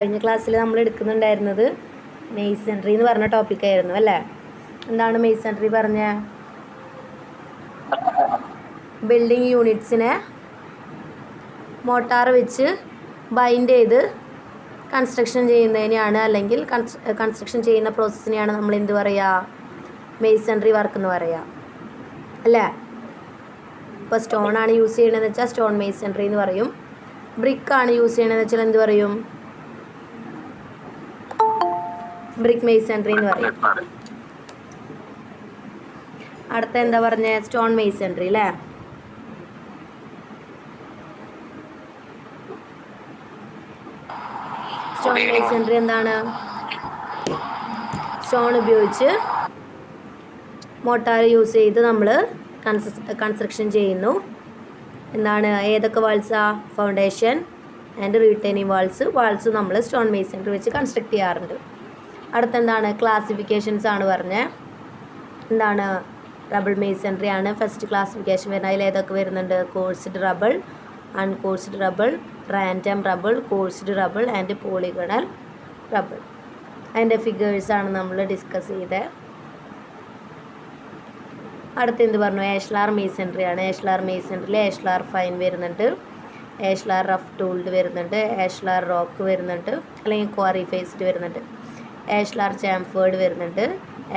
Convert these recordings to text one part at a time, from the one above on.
കഴിഞ്ഞ ക്ലാസ്സിൽ നമ്മൾ എടുക്കുന്നുണ്ടായിരുന്നത് മെയ്സൺറി എന്ന് പറഞ്ഞ ടോപ്പിക്കായിരുന്നു അല്ലേ? എന്താണ് മെയ്സൺറി പറഞ്ഞ? ബിൽഡിംഗ് യൂണിറ്റ്സിനെ മോട്ടാർ വെച്ച് ബൈൻഡ് ചെയ്ത് കൺസ്ട്രക്ഷൻ ചെയ്യുന്നതിനെയാണ്, അല്ലെങ്കിൽ കൺസ്ട്രക്ഷൻ ചെയ്യുന്ന പ്രോസസ്സിനെയാണ് നമ്മൾ എന്ത് പറയുക? മെയ്സൺറി വർക്ക് എന്ന് പറയുക അല്ലേ? ഇപ്പോൾ സ്റ്റോൺ ആണ് യൂസ് ചെയ്യണമെന്ന് വെച്ചാൽ സ്റ്റോൺ മെയ്സൺറി എന്ന് പറയും. ബ്രിക്കാണ് യൂസ് ചെയ്യണമെന്ന് വെച്ചാൽ എന്ത് പറയും? ബ്രിക്ക് മെയ്സൺറി എന്ന് പറയും. അടുത്ത എന്താ പറഞ്ഞ? സ്റ്റോൺ മെയ്സൺറി അല്ലേ? സ്റ്റോൺ മെയ്സൺറി എന്താണ്? സ്റ്റോൺ ഉപയോഗിച്ച് മോട്ടാർ യൂസ് ചെയ്ത് നമ്മൾ കൺസ്ട്രക്ഷൻ ചെയ്യുന്നു. എന്താണ്? ഏതൊക്കെ വാൾസാ? ഫൗണ്ടേഷൻ ആൻഡ് റീറ്റെയിനിങ് വാൾസ് നമ്മൾ സ്റ്റോൺ മെയ്സൺറി വെച്ച് കൺസ്ട്രക്ട് ചെയ്യാറുണ്ട്. അടുത്തെന്താണ്? ക്ലാസിഫിക്കേഷൻസ് ആണ് പറഞ്ഞത്. എന്താണ്? റബിൾ മെയ്സൺറി ആണ് ഫസ്റ്റ് ക്ലാസിഫിക്കേഷൻ വരുന്നത്. അതിൽ ഏതൊക്കെ വരുന്നുണ്ട്? Coursed rubble, uncoursed rubble, random rubble, coursed rubble and polygonal rubble. അതിൻ്റെ ഫിഗേഴ്സാണ് നമ്മൾ ഡിസ്കസ് ചെയ്തത്. അടുത്ത് എന്ത് പറഞ്ഞു? ഏഷ്ലാർ മെയ്സൺറി ആണ്. ഏഷ്ലാർ മെയ്സൺറിയിൽ ഏഷ്ലാർ ഫൈൻ വരുന്നുണ്ട്, ഏഷ്ലാർ റഫ് ടൂൾഡ് വരുന്നുണ്ട്, ഏഷ്ലാർ റോക്ക് വരുന്നുണ്ട്, അല്ലെങ്കിൽ ക്വാറി ഫേസ്ഡ് വരുന്നുണ്ട്, ഏഷ്ലാർ ചാംഫേർഡ് വരുന്നുണ്ട്,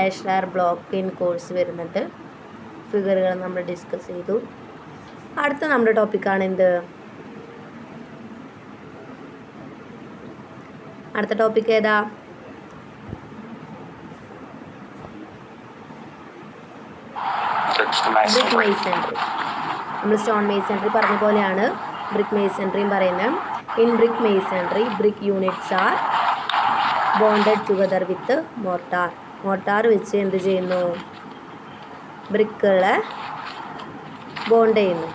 ഏഷ്ലാർ ബ്ലോക്ക് ഇൻ കോഴ്സ് വരുന്നുണ്ട്. ഫിഗറുകൾ നമ്മൾ ഡിസ്കസ് ചെയ്തു. അടുത്ത നമ്മുടെ ടോപ്പിക്കാണ് എന്ത്? അടുത്ത ടോപ്പിക് ഏതാ? Brick masonry. നമ്മൾ സ്റ്റോൺ മെയ്സൺറി പറഞ്ഞ പോലെയാണ് ബ്രിക്ക് മെയ്സൺറിയും പറയുന്നത്. In brick masonry brick units are bonded together with motor. Motor വെച്ച് എന്ത് ചെയ്യുന്നു? ബ്രിക്കുകളെ ബോണ്ട് ചെയ്യുന്നു.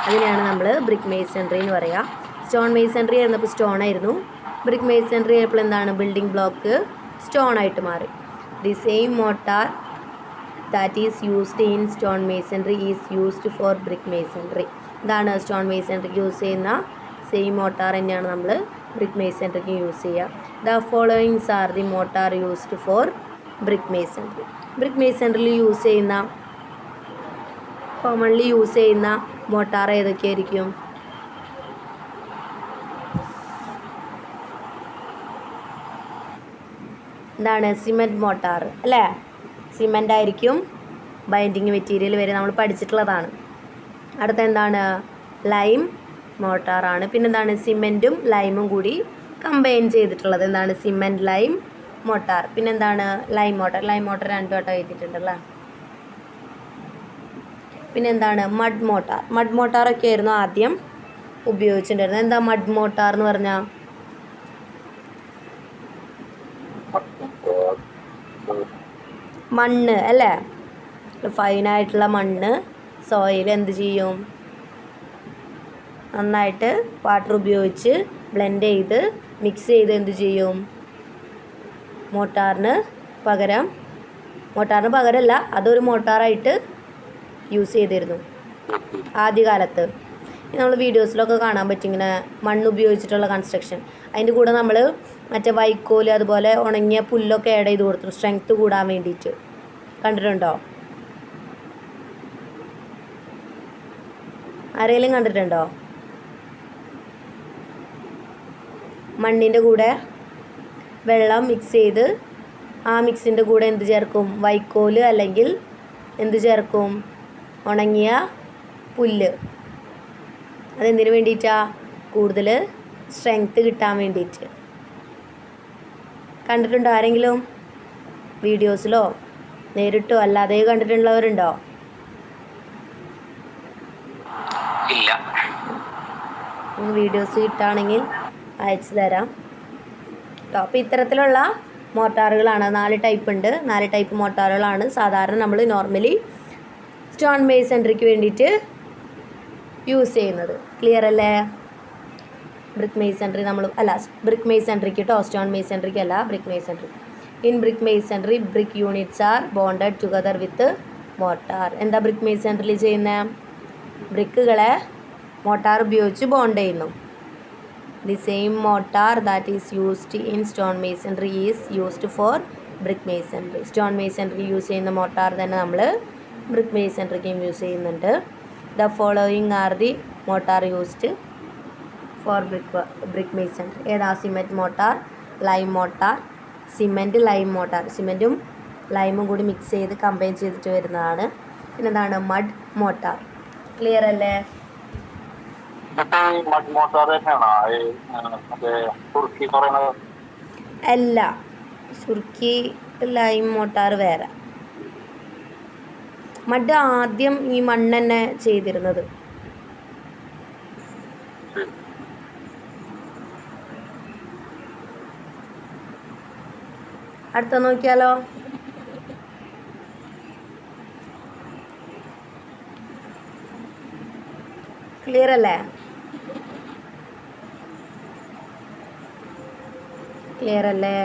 അതിനെയാണ് നമ്മൾ ബ്രിക്ക് മെയ്സൺറി എന്ന് പറയുക. സ്റ്റോൺ മെയ്സൺറി ആയിരുന്നപ്പോൾ സ്റ്റോൺ ആയിരുന്നു. ബ്രിക്ക് മെയ്സൺറി ആയപ്പോൾ എന്താണ്? ബിൽഡിംഗ് ബ്ലോക്ക് സ്റ്റോൺ ആയിട്ട് മാറി. The same mortar that is used in stone masonry is used for brick masonry. ഇതാണ് സ്റ്റോൺ മെയ്സൺറിക്ക് യൂസ് ചെയ്യുന്ന സെയിം മോട്ടാർ തന്നെയാണ് നമ്മൾ ബ്രിക്ക് മെയ്സൺറിക്ക് യൂസ് ചെയ്യുക. The followings are the mortar used for brick masonry. Brick മെയ്സൺറിയിൽ യൂസ് ചെയ്യുന്ന commonly use ചെയ്യുന്ന മോട്ടാർ ഏതൊക്കെയായിരിക്കും? എന്താണ്? സിമെൻറ്റ് മോട്ടാർ അല്ലേ? സിമെൻ്റ് ആയിരിക്കും ബൈൻഡിങ് മെറ്റീരിയൽ വരെ, നമ്മൾ പഠിച്ചിട്ടുള്ളതാണ്. അടുത്ത എന്താണ്? ലൈം മോട്ടാറാണ്. പിന്നെന്താണ്? സിമെൻറ്റും ലൈമും കൂടി കമ്പൈൻ ചെയ്തിട്ടുള്ളത്. എന്താണ്? Cement lime mortar. പിന്നെന്താണ്? Lime mortar. ലൈം മോട്ടാർ 2 വട്ടം എഴുതിയിട്ടുണ്ടല്ലോ. പിന്നെന്താണ്? Mud motor. മഡ് മോട്ടാറൊക്കെ ആയിരുന്നു ആദ്യം ഉപയോഗിച്ചിട്ടുണ്ടായിരുന്നത്. എന്താ മഡ് മോട്ടാർ എന്ന് പറഞ്ഞാൽ? മണ്ണ് അല്ലേ? ഫൈനായിട്ടുള്ള മണ്ണ്, സോയിൽ എന്ത് ചെയ്യും? നന്നായിട്ട് വാട്ടർ ഉപയോഗിച്ച് ബ്ലെൻഡ് ചെയ്ത് മിക്സ് ചെയ്ത് എന്ത് ചെയ്യും? മോട്ടാറിന് പകരമല്ല, അതൊരു മോട്ടാറായിട്ട് യൂസ് ചെയ്തിരുന്നു ആദ്യകാലത്ത്. നമ്മൾ വീഡിയോസിലൊക്കെ കാണാൻ പറ്റും ഇങ്ങനെ മണ്ണ് ഉപയോഗിച്ചിട്ടുള്ള കൺസ്ട്രക്ഷൻ. അതിൻ്റെ കൂടെ നമ്മൾ മറ്റേ വൈക്കോല് അതുപോലെ ഉണങ്ങിയ പുല്ലൊക്കെ ആഡ് ചെയ്ത് കൊടുത്തു സ്ട്രെങ്ത്ത് കൂടാൻ വേണ്ടിയിട്ട്. കണ്ടിട്ടുണ്ടോ? ആരെങ്കിലും കണ്ടിട്ടുണ്ടോ? മണ്ണിൻ്റെ കൂടെ വെള്ളം മിക്സ് ചെയ്ത് ആ മിക്സിൻ്റെ കൂടെ എന്ത് ചേർക്കും? വൈക്കോല് അല്ലെങ്കിൽ എന്ത് ചേർക്കും? ഉണങ്ങിയ പുല്ല്. അതെന്തിനു വേണ്ടിയിട്ടാണ്? കൂടുതൽ സ്ട്രെങ്ത്ത് കിട്ടാൻ വേണ്ടിയിട്ട്. കണ്ടിട്ടുണ്ടോ ആരെങ്കിലും? വീഡിയോസിലോ നേരിട്ടോ അല്ലാതെ കണ്ടിട്ടുള്ളവരുണ്ടോ? ഇല്ല. വീഡിയോസ് കിട്ടുകയാണെങ്കിൽ അയച്ചു തരാം കേട്ടോ. അപ്പോൾ ഇത്തരത്തിലുള്ള മോട്ടാറുകളാണ് 4 ടൈപ്പ് ഉണ്ട്. 4 ടൈപ്പ് മോട്ടാറുകളാണ് സാധാരണ നമ്മൾ നോർമലി സ്റ്റോൺ മെയ്സൺറിക്ക് വേണ്ടിയിട്ട് യൂസ് ചെയ്യുന്നത്. ക്ലിയർ അല്ലേ? ബ്രിക്ക് മെയ്സൺറി ബ്രിക്ക് മെയ്സൺറിക്ക് കേട്ടോ, സ്റ്റോൺ മെയ്സൺറിക്ക് അല്ല, brick masonry. In brick masonry brick units are bonded together with motor. എന്താ ബ്രിക്ക് മെയ്സൺറിയിൽ ചെയ്യുന്നത്? ബ്രിക്കുകളെ മോട്ടാർ ഉപയോഗിച്ച് ബോണ്ട് ചെയ്യുന്നു. The same mortar that is used in stone masonry is used for brick masonry. Stone masonry use ചെയ്യുന്ന mortar തന്നെ നമ്മൾ brick മേസൺറിക്കും use ചെയ്യുന്നുണ്ട്. The following are the mortar used for brick masonry. ഏതാ? Cement mortar, lime mortar, cement lime mortar. സിമെൻറ്റും ലൈമും കൂടി mix ചെയ്ത് കമ്പൈൻ ചെയ്തിട്ട് വരുന്നതാണ്. പിന്നെന്താണ്? Mud motor. ക്ലിയർ അല്ലേ? അല്ല, സുർക്കി ലൈം മോട്ടാർ വേറെ. മഡ് ആദ്യം ഈ മണ്ണ് തന്നെ ചെയ്തിരുന്നത്. അടുത്ത നോക്കിയാലോ? ക്ലിയർ അല്ലേ? ക്ലിയർ അല്ലേ?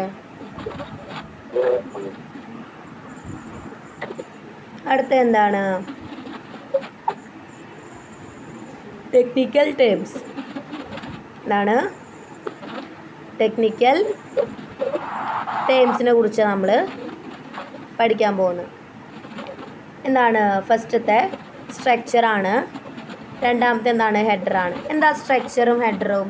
അടുത്ത എന്താണ്? Technical terms. എന്താണ്? ടെക്നിക്കൽ ടേംസിനെ കുറിച്ച് നമ്മൾ പഠിക്കാൻ പോകുന്നത്. എന്താണ്? ഫസ്റ്റത്തെ സ്ട്രക്ചറാണ്. രണ്ടാമത്തെ എന്താണ്? ഹെഡറാണ്. എന്താ സ്ട്രക്ചറും ഹെഡറും?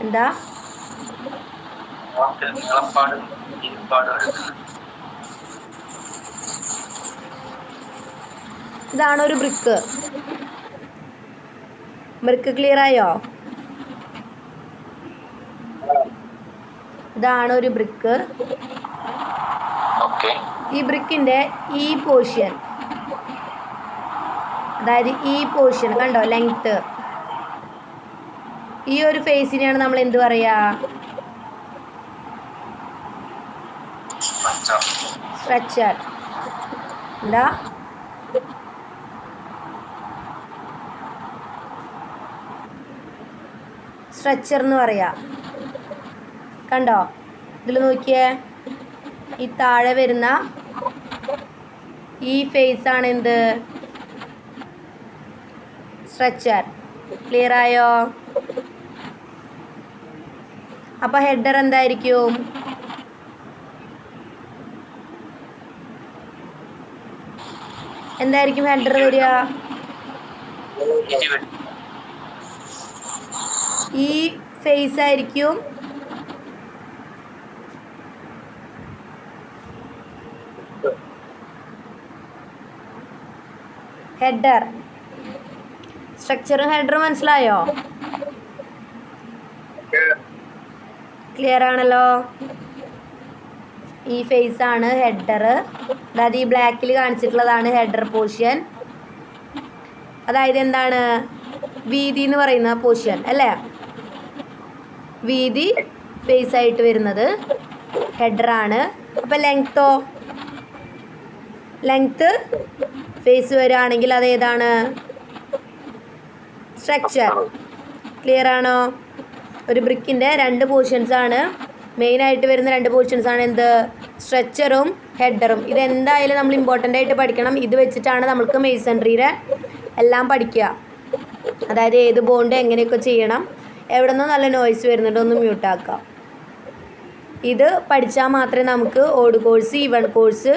എന്താ? ഇതാണ് ഒരു ബ്രിക്ക്. ബ്രിക്ക് ക്ലിയർ ആയോ? ഇതാണ് ഒരു ബ്രിക്ക്. ഈ ബ്രിക്കിൻ്റെ ഈ പോർഷൻ, അതായത് ഈ പോർഷൻ കണ്ടോ, ലെങ്ത്ത്, ഈ ഒരു ഫേസിനെയാണ് നമ്മൾ എന്ത് പറയുക? സ്ട്രക്ചർ. എന്താ? സ്ട്രക്ചർ എന്ന് പറയാ. കണ്ടോ? ഇതിൽ നോക്കിയേ, ഈ താഴെ വരുന്ന ഈ ഫേസ് ആണ് എന്ത്? സ്ട്രക്ചർ. ക്ലിയർ ആയോ? അപ്പോൾ ഹെഡർ എന്തായിരിക്കും? എന്തായിരിക്കും ഹെഡർ വരിക? ഈ ഫേസ് ആയിരിക്കും ഹെഡർ. സ്ട്രക്ചറും ഹെഡറും മനസ്സിലായോ? ക്ലിയർ ആണല്ലോ? ഈ ഫേസ് ആണ് ഹെഡർ. അതായത് ഈ ബ്ലാക്കിൽ കാണിച്ചിട്ടുള്ളതാണ് ഹെഡർ പോർഷൻ. അതായത് എന്താണ്? വീതി എന്ന് പറയുന്ന പോർഷൻ അല്ലേ? വീതി ഫേസ് ആയിട്ട് വരുന്നത് ഹെഡറാണ്. അപ്പോൾ ലെങ്ത്തോ? ലെങ്ത്ത് ഫേസ് വരികയാണെങ്കിൽ അതേതാണ്? സ്ട്രക്ചർ. ക്ലിയർ ആണോ? ഒരു ബ്രിക്കിൻ്റെ രണ്ട് പോർഷൻസാണ് മെയിനായിട്ട് വരുന്ന. രണ്ട് പോർഷൻസാണ് എന്ത്? സ്ട്രക്ചറും ഹെഡറും. ഇതെന്തായാലും നമ്മൾ ഇമ്പോർട്ടൻ്റ് ആയിട്ട് പഠിക്കണം. ഇത് വെച്ചിട്ടാണ് നമുക്ക് മേസൺറിയുടെ എല്ലാം പഠിക്കുക. അതായത് ഏത് ബോണ്ട് എങ്ങനെയൊക്കെ ചെയ്യണം, എവിടെ നിന്നും നല്ല നോയ്സ് വരുന്നുണ്ട്, ഒന്ന് മ്യൂട്ടാക്കാം. ഇത് പഠിച്ചാൽ മാത്രമേ നമുക്ക് ഓഡ് കോഴ്സ്, ഈവൺ കോഴ്സ്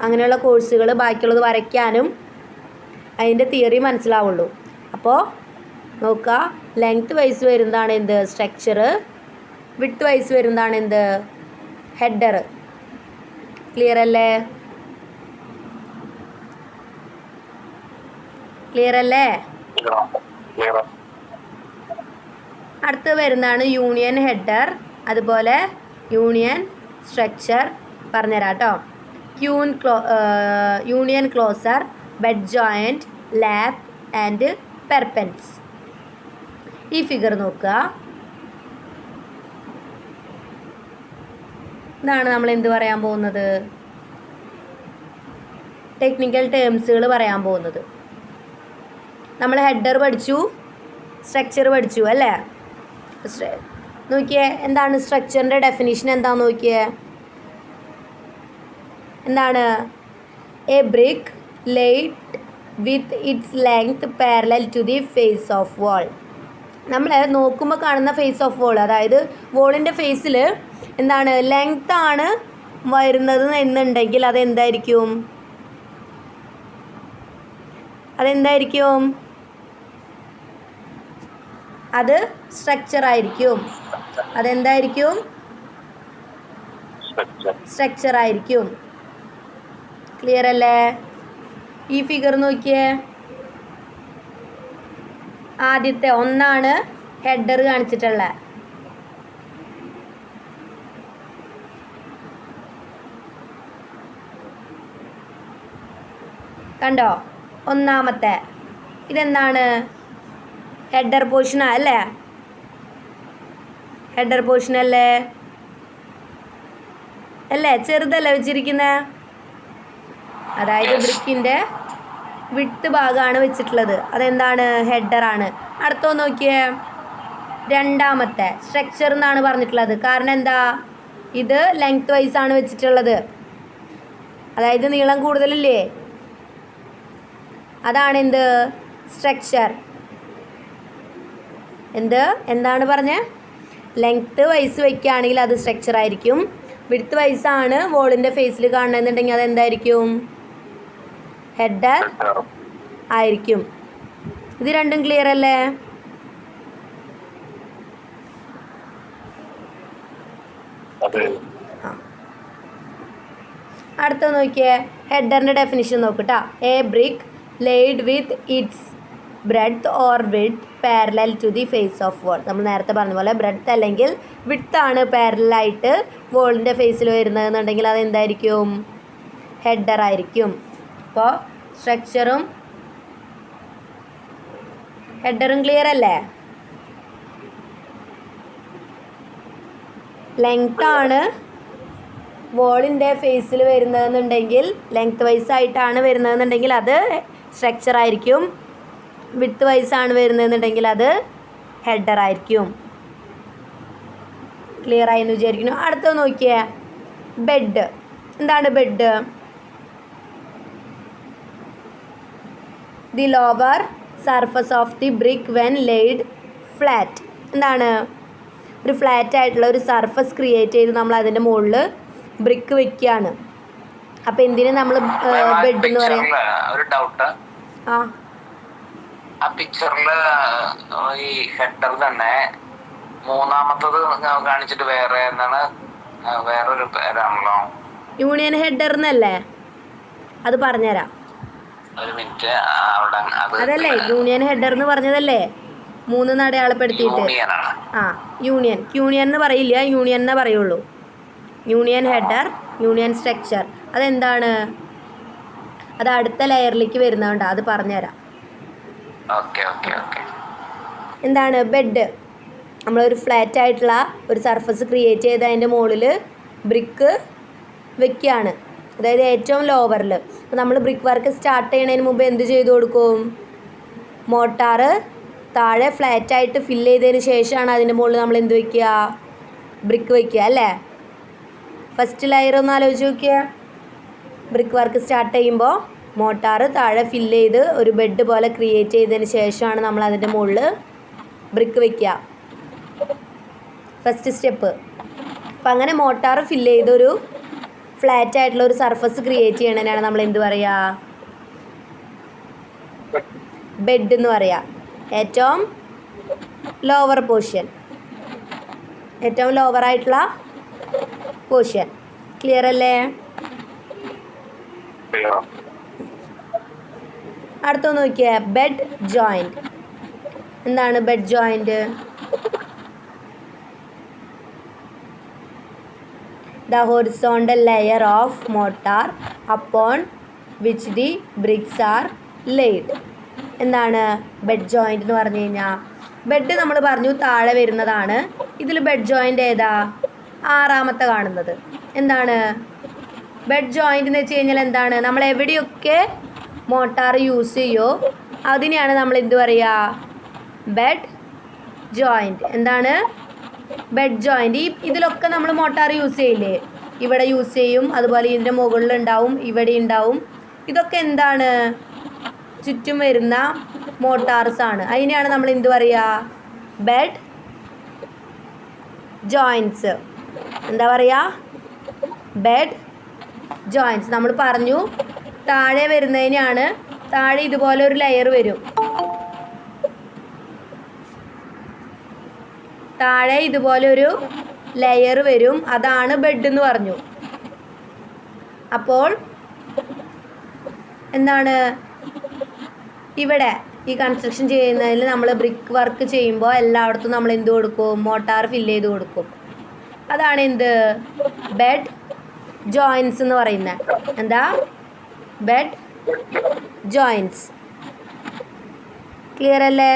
അങ്ങനെയുള്ള കോഴ്സുകൾ ബാക്കിയുള്ളത് വരയ്ക്കാനും അതിൻ്റെ തിയറി മനസ്സിലാവുള്ളൂ. അപ്പോൾ നോക്കുക, ലെങ്ത് വൈസ് വരുന്നതാണ് എന്ത്? സ്ട്രക്ചർ. വിഡ്ത്ത് വൈസ് വരുന്നതാണ് എന്ത്? ഹെഡർ. ക്ലിയർ അല്ലേ? ക്ലിയർ അല്ലേ? അടുത്ത് വരുന്നതാണ് യൂണിയൻ ഹെഡർ, അതുപോലെ യൂണിയൻ സ്ട്രക്ചർ. പറഞ്ഞുതരാം കേട്ടോ. Union closer, bed joint, lap and perpends. ഈ ഫിഗർ നോക്കുക. ഇതാണ് നമ്മൾ എന്ത് പറയാൻ പോകുന്നത്? ടെക്നിക്കൽ ടേംസുകൾ പറയാൻ പോകുന്നത്. നമ്മൾ ഹെഡർ പഠിച്ചു, സ്ട്രക്ചർ പഠിച്ചു അല്ലേ? നോക്കിയേ, എന്താണ് സ്ട്രക്ചറിൻ്റെ ഡെഫിനിഷൻ? എന്താണെന്ന് നോക്കിയേ. എന്താണ്? A brick laid with its length parallel to the face of wall. നമ്മൾ നോക്കുമ്പോൾ കാണുന്ന ഫേസ് ഓഫ് വോൾ, അതായത് വോളിൻ്റെ ഫേസിൽ എന്താണ് ലെങ്ത് ആണ് വരുന്നത് എന്നുണ്ടെങ്കിൽ അതെന്തായിരിക്കും? അത് സ്ട്രക്ചർ ആയിരിക്കും. അതെന്തായിരിക്കും? സ്ട്രക്ചർ ആയിരിക്കും. ക്ലിയർ അല്ലേ? ഈ ഫിഗർ നോക്കിയേ. ആദ്യത്തെ ഒന്നാണ് ഹെഡർ കാണിച്ചിട്ടുള്ളത്. കണ്ടോ? ഒന്നാമത്തെ ഇതെന്താണ്? ഹെഡർ പോർഷൻ അല്ലേ? ഹെഡർ പോർഷൻ അല്ലേ? ചെറുതല്ലേ വെച്ചിരിക്കുന്നത്? അതായത് ബ്രിക്കിൻ്റെ വിട്ട് ഭാഗമാണ് വെച്ചിട്ടുള്ളത്. അതെന്താണ്? ഹെഡറാണ്. അടുത്തോ നോക്കിയേ. രണ്ടാമത്തെ സ്ട്രക്ചർ എന്നാണ് പറഞ്ഞിട്ടുള്ളത്. കാരണം എന്താ? ഇത് ലെങ്ത് വൈസ് ആണ് വെച്ചിട്ടുള്ളത്. അതായത് നീളം കൂടുതലില്ലേ, അതാണ് എന്ത്? സ്ട്രക്ചർ. എന്താണ് പറഞ്ഞേ? ലെങ്ത് വൈസ് വയ്ക്കുകയാണെങ്കിൽ അത് സ്ട്രക്ചർ ആയിരിക്കും. വിഡ്ത്ത് വൈസാണ് വോളിൻ്റെ ഫേസിൽ കാണുന്നതെന്നുണ്ടെങ്കിൽ അതെന്തായിരിക്കും? ഹെഡർ ആയിരിക്കും. ഇത് രണ്ടും ക്ലിയർ അല്ലേ? അടുത്ത നോക്കിയേ. ഹെഡറിൻ്റെ ഡെഫിനിഷൻ നോക്കട്ടാ. A brick laid with its breadth or width parallel to the face of wall. നമ്മൾ നേരത്തെ പറഞ്ഞ പോലെ ബ്രെഡ്ത്ത് അല്ലെങ്കിൽ വിഡ്ത്ത് ആണ് പാരലായിട്ട് വോളിൻ്റെ ഫേസിൽ വരുന്നതെന്നുണ്ടെങ്കിൽ അതെന്തായിരിക്കും? ഹെഡർ ആയിരിക്കും. അപ്പോൾ സ്ട്രക്ചറും ഹെഡറും ക്ലിയർ അല്ലേ? ലെങ്ത് ആണ് വോളിൻ്റെ ഫേസിൽ വരുന്നതെന്നുണ്ടെങ്കിൽ, ലെങ്ത് വൈസ് ആയിട്ടാണ് വരുന്നതെന്നുണ്ടെങ്കിൽ അത് സ്ട്രക്ചർ ആയിരിക്കും. വിഡ്ത്ത് വൈസാണ് വരുന്നതെന്നുണ്ടെങ്കിൽ അത് ഹെഡർ ആയിരിക്കും. ക്ലിയർ ആയി എന്ന് വിചാരിക്കുന്നു. അടുത്ത നോക്കിയേ. ബെഡ്. എന്താണ് bed? The lower surface of the brick when laid flat. എന്താണ്? ഒരു ഫ്ലാറ്റ് ആയിട്ടുള്ള ഒരു സർഫസ് ക്രിയേറ്റ് ചെയ്ത് നമ്മൾ അതിൻ്റെ മുകളിൽ ബ്രിക്ക് വെക്കുകയാണ്. അപ്പം എന്തിനു നമ്മൾ ബെഡ് എന്ന് പറയാം? ഒരു ഡൗട്ട്. ആ പിക്ചറിൽ ഈ ഹെഡർ തന്നെ മൂന്നാമത്തത് കാണിച്ചിട്ട് വേറെ എന്താണ്? വേറൊരു പേരാണല്ലോ. യൂണിയൻ ഹെഡർ എന്നല്ലേ? അത് പറഞ്ഞുതരാം. ഒരു മിനിറ്റ്. അതല്ലേ യൂണിയൻ ഹെഡർ എന്ന് പറഞ്ഞതല്ലേ? 3 അടയാളപ്പെടുത്തിയിട്ട്. യൂണിയൻ എന്ന് പറയില്ല, യൂണിയൻ എന്നേ പറയുള്ളൂ. Union header, union structure. അതെന്താണ്? അത് അടുത്ത ലെയറിലേക്ക് വരുന്നതുകൊണ്ട് അത് പറഞ്ഞുതരാം. എന്താണ് ബെഡ്? നമ്മളൊരു ഫ്ലാറ്റ് ആയിട്ടുള്ള ഒരു സർഫസ് ക്രിയേറ്റ് ചെയ്ത് അതിൻ്റെ മുകളിൽ ബ്രിക്ക് വെക്കുകയാണ്. അതായത് ഏറ്റവും ലോവറിൽ. അപ്പോൾ നമ്മൾ ബ്രിക്ക് വർക്ക് സ്റ്റാർട്ട് ചെയ്യുന്നതിന് മുമ്പ് എന്ത് ചെയ്ത് കൊടുക്കും? മോട്ടാർ താഴെ ഫ്ലാറ്റായിട്ട് ഫില്ല് ചെയ്തതിന് ശേഷമാണ് അതിൻ്റെ മുകളിൽ നമ്മൾ എന്ത് വയ്ക്കുക? ബ്രിക്ക് വയ്ക്കുക അല്ലേ? ഫസ്റ്റ് ലെയർ ഒന്ന് ആലോചിച്ച് നോക്കിയേ. ബ്രിക്ക് വർക്ക് സ്റ്റാർട്ട് ചെയ്യുമ്പോൾ മോട്ടാർ താഴെ ഫില്ല് ചെയ്ത് ഒരു ബെഡ് പോലെ ക്രിയേറ്റ് ചെയ്തതിന് ശേഷമാണ് നമ്മൾ അതിൻ്റെ മുകളിൽ ബ്രിക്ക് വയ്ക്കുക. First step. അപ്പം അങ്ങനെ മോട്ടാർ ഫില്ല് ചെയ്തൊരു ഫ്ലാറ്റ് ആയിട്ടുള്ള ഒരു സർഫസ് ക്രിയേറ്റ് ചെയ്യണതിനാണ് നമ്മൾ എന്ത് പറയുക? ബെഡ് എന്ന് പറയുക. ഏറ്റവും ലോവർ പോർഷൻ, ഏറ്റവും ലോവർ ആയിട്ടുള്ള പോർഷൻ. ക്ലിയർ അല്ലേ? അടുത്ത നോക്കിയേ. Bed joint. എന്താണ് bed joint? The horizontal layer of mortar upon which the bricks are laid. എന്താണ് ബെഡ് ജോയിൻ്റ് എന്ന് പറഞ്ഞു കഴിഞ്ഞാൽ? ബെഡ് നമ്മൾ പറഞ്ഞു താഴെ വരുന്നതാണ്. ഇതിൽ ബെഡ് ജോയിൻ്റ് ഏതാ? 6ാമത്തെ കാണുന്നത്. എന്താണ് ബെഡ് ജോയിൻ്റ് എന്ന് വെച്ച് കഴിഞ്ഞാൽ? എന്താണ്? നമ്മൾ എവിടെയൊക്കെ മോട്ടാർ യൂസ് ചെയ്യുമോ അതിനെയാണ് നമ്മൾ എന്ത് പറയുക? Bed joint. എന്താണ്? Bed joint. ഇതിലൊക്കെ നമ്മൾ മോട്ടാർ യൂസ് ചെയ്യില്ലേ? ഇവിടെ യൂസ് ചെയ്യും, അതുപോലെ ഇതിൻ്റെ മുകളിലുണ്ടാവും, ഇവിടെ ഉണ്ടാവും. ഇതൊക്കെ എന്താണ്? ചുറ്റും വരുന്ന മോട്ടാർസ് ആണ്. അതിനെയാണ് നമ്മൾ എന്ത് പറയുക? Bed joints. എന്താ പറയുക? Bed joints. നമ്മൾ പറഞ്ഞു താഴെ വരുന്നതിനാണ്, താഴെ ഇതുപോലെ ഒരു ലെയർ വരും, താഴെ ഇതുപോലെ ഒരു ലെയർ വരും, അതാണ് ബെഡ് എന്ന് പറഞ്ഞു. അപ്പോൾ എന്താണ്? ഇവിടെ ഈ കൺസ്ട്രക്ഷൻ ചെയ്യുന്നതിൽ നമ്മൾ ബ്രിക്ക് വർക്ക് ചെയ്യുമ്പോൾ എല്ലായിടത്തും നമ്മൾ എന്ത് കൊടുക്കും? മോട്ടാർ ഫില്ല് ചെയ്ത് കൊടുക്കും. അതാണ് എന്ത്? ബെഡ് ജോയിൻറ്റ്സ് എന്ന് പറയുന്നത്. എന്താ? Bed joints. ക്ലിയർ അല്ലേ?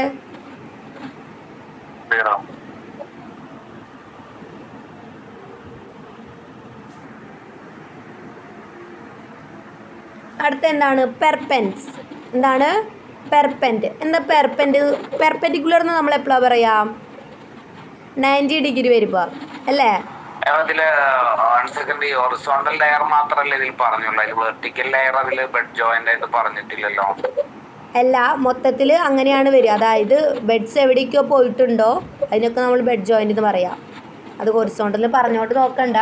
അടുത്ത എന്താണ്? പെർപെൻസ്. എന്താണ്? പെർപെൻറ്റ്. എന്താ പെർപെൻറ്റ്? പെർപെൻഡിക്കുലർ എന്ന് നമ്മൾ എപ്പോഴാണ് പറയാം? 90 ഡിഗ്രി വരുമ്പോൾ അല്ലേ? ഇതില് സെക്കൻഡ് ഹൊറിസോണ്ടൽ ലെയർ മാത്രമല്ല ഇതിൽ പറഞ്ഞുള്ളൂ, അതിൽ വെർട്ടിക്കൽ ലെയർ അതിൽ ബെഡ് ജോയിന്റ് ആയിട്ട് പറഞ്ഞിട്ടില്ലല്ലോ. അല്ല, മൊത്തത്തിൽ അങ്ങനെയാണ് വരിക. അതായത് ബെഡ്സ് എവിടേക്കോ പോയിട്ടുണ്ടോ അതിനൊക്കെ നമ്മൾ ബെഡ് ജോയിന്റ് എന്ന് പറയാം. അത് ഹൊറിസോണ്ടൽ പറഞ്ഞോട്ട് നോക്കണ്ട.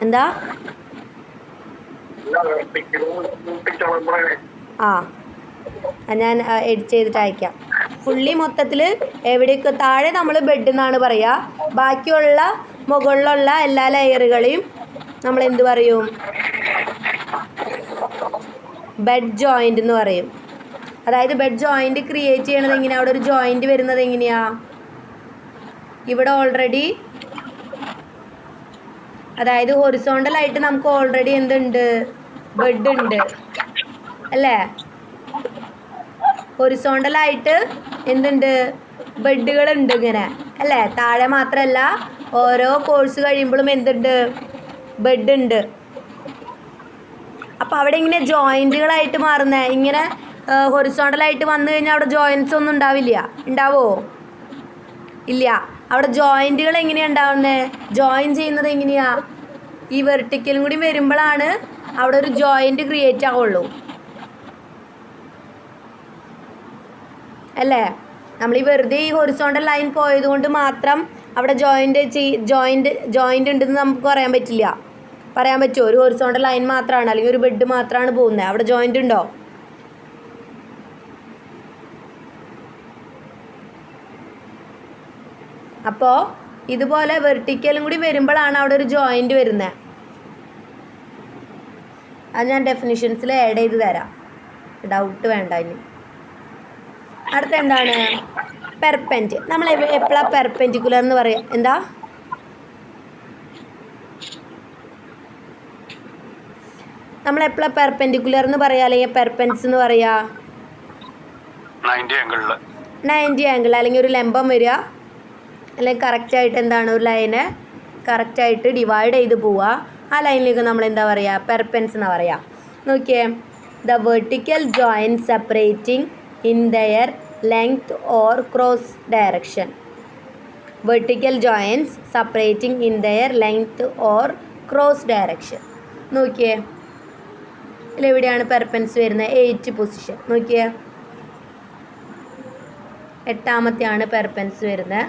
എന്താ? ഞാൻ എഡിറ്റ് ചെയ്തിട്ട് അയക്കാം. ഫുള്ളി മൊത്തത്തിൽ എവിടെയൊക്കെ താഴെ നമ്മൾ ബെഡ് എന്നാണ് പറയുക. ബാക്കിയുള്ള മുകളിലുള്ള എല്ലാ ലെയറുകളെയും നമ്മൾ എന്ത് പറയും? ബെഡ് ജോയിൻ്റ് എന്ന് പറയും. അതായത് ബെഡ് ജോയിൻ്റ് ക്രിയേറ്റ് ചെയ്യണത് എങ്ങനെയാണ്? അവിടെ ഒരു ജോയിൻ്റ് വരുന്നത് എങ്ങനെയാണ്? ഇവിടെ ഓൾറെഡി, അതായത് ഹൊറിസോണ്ടലായിട്ട് നമുക്ക് ഓൾറെഡി എന്തുണ്ട്? ബെഡ് ഉണ്ട് അല്ലേ? ഹൊറിസോണ്ടലായിട്ട് എന്തുണ്ട്? ബെഡുകളുണ്ട് ഇങ്ങനെ അല്ലേ? താഴെ മാത്രമല്ല, ഓരോ കോഴ്സ് കഴിയുമ്പോഴും എന്തുണ്ട്? ബെഡ് ഉണ്ട്. അപ്പോൾ അവിടെ ഇങ്ങനെ ജോയിൻറ്റുകളായിട്ട് മാറുന്നത്. ഇങ്ങനെ ഹൊറിസോണ്ടലായിട്ട് വന്നു കഴിഞ്ഞാൽ അവിടെ ജോയിൻറ്റ്സ് ഒന്നും ഉണ്ടാവില്ല. ഉണ്ടാവോ? ഇല്ല. അവിടെ ജോയിൻറ്റുകൾ എങ്ങനെയാണ് ഉണ്ടാവുന്നത്? ജോയിൻ ചെയ്യുന്നത് എങ്ങനെയാണ്? ഈ വെർട്ടിക്കലും കൂടി വരുമ്പോഴാണ് അവിടെ ഒരു ജോയിൻറ്റ് ക്രിയേറ്റ് ആവുള്ളൂ അല്ലേ? നമ്മൾ ഈ വെറുതെ ഈ ഹൊറിസോണ്ടൽ ലൈൻ പോയത് കൊണ്ട് മാത്രം അവിടെ ജോയിൻറ്റ് ഉണ്ടെന്ന് നമുക്ക് പറയാൻ പറ്റില്ല. പറയാൻ പറ്റുമോ? ഒരു ഹൊറിസോണ്ടൽ ലൈൻ മാത്രമാണ് അല്ലെങ്കിൽ ഒരു ബെഡ് മാത്രമാണ് പോകുന്നത്, അവിടെ ജോയിൻറ്റ് ഉണ്ടോ? അപ്പോൾ ഇതുപോലെ വെർട്ടിക്കലും കൂടി വരുമ്പോഴാണ് അവിടെ ഒരു ജോയിൻറ്റ് വരുന്നത്. അത് ഞാൻ ഡെഫിനിഷൻസിൽ ആഡ് ചെയ്ത് തരാം, ഡൗട്ട് വേണ്ട. ഇനി അടുത്ത എന്താണ്? പെർപെൻറ്റ്. നമ്മൾ എപ്പോഴാണ് പെർപെൻഡിക്കുലർ എന്ന് പറയാം? എന്താ? നമ്മൾ എപ്പോഴാണ് പെർപെൻഡിക്കുലർ എന്ന് പറയുക അല്ലെങ്കിൽ പെർപെൻസ് എന്ന് പറയുക? 90 ആംഗിൾ അല്ലെങ്കിൽ ഒരു ലംബം വരിക, അല്ലെങ്കിൽ കറക്റ്റായിട്ട് എന്താണ്? ഒരു ലൈനെ കറക്റ്റായിട്ട് ഡിവൈഡ് ചെയ്ത് പോവുക. ആ ലൈനിലേക്ക് നമ്മൾ എന്താ പറയുക? പെർപെൻസ് എന്ന് പറയുക. നോക്കിയേ, the vertical joint separating in their length or cross direction. Vertical joints separating in their length or cross direction. നോക്കിയേ, ഇതിലെവിടെയാണ് പെർപെൻസ് വരുന്നത്? 8 പൊസിഷൻ. നോക്കിയേ, 8ാമത്തെയാണ് പെർപെൻസ് വരുന്നത്.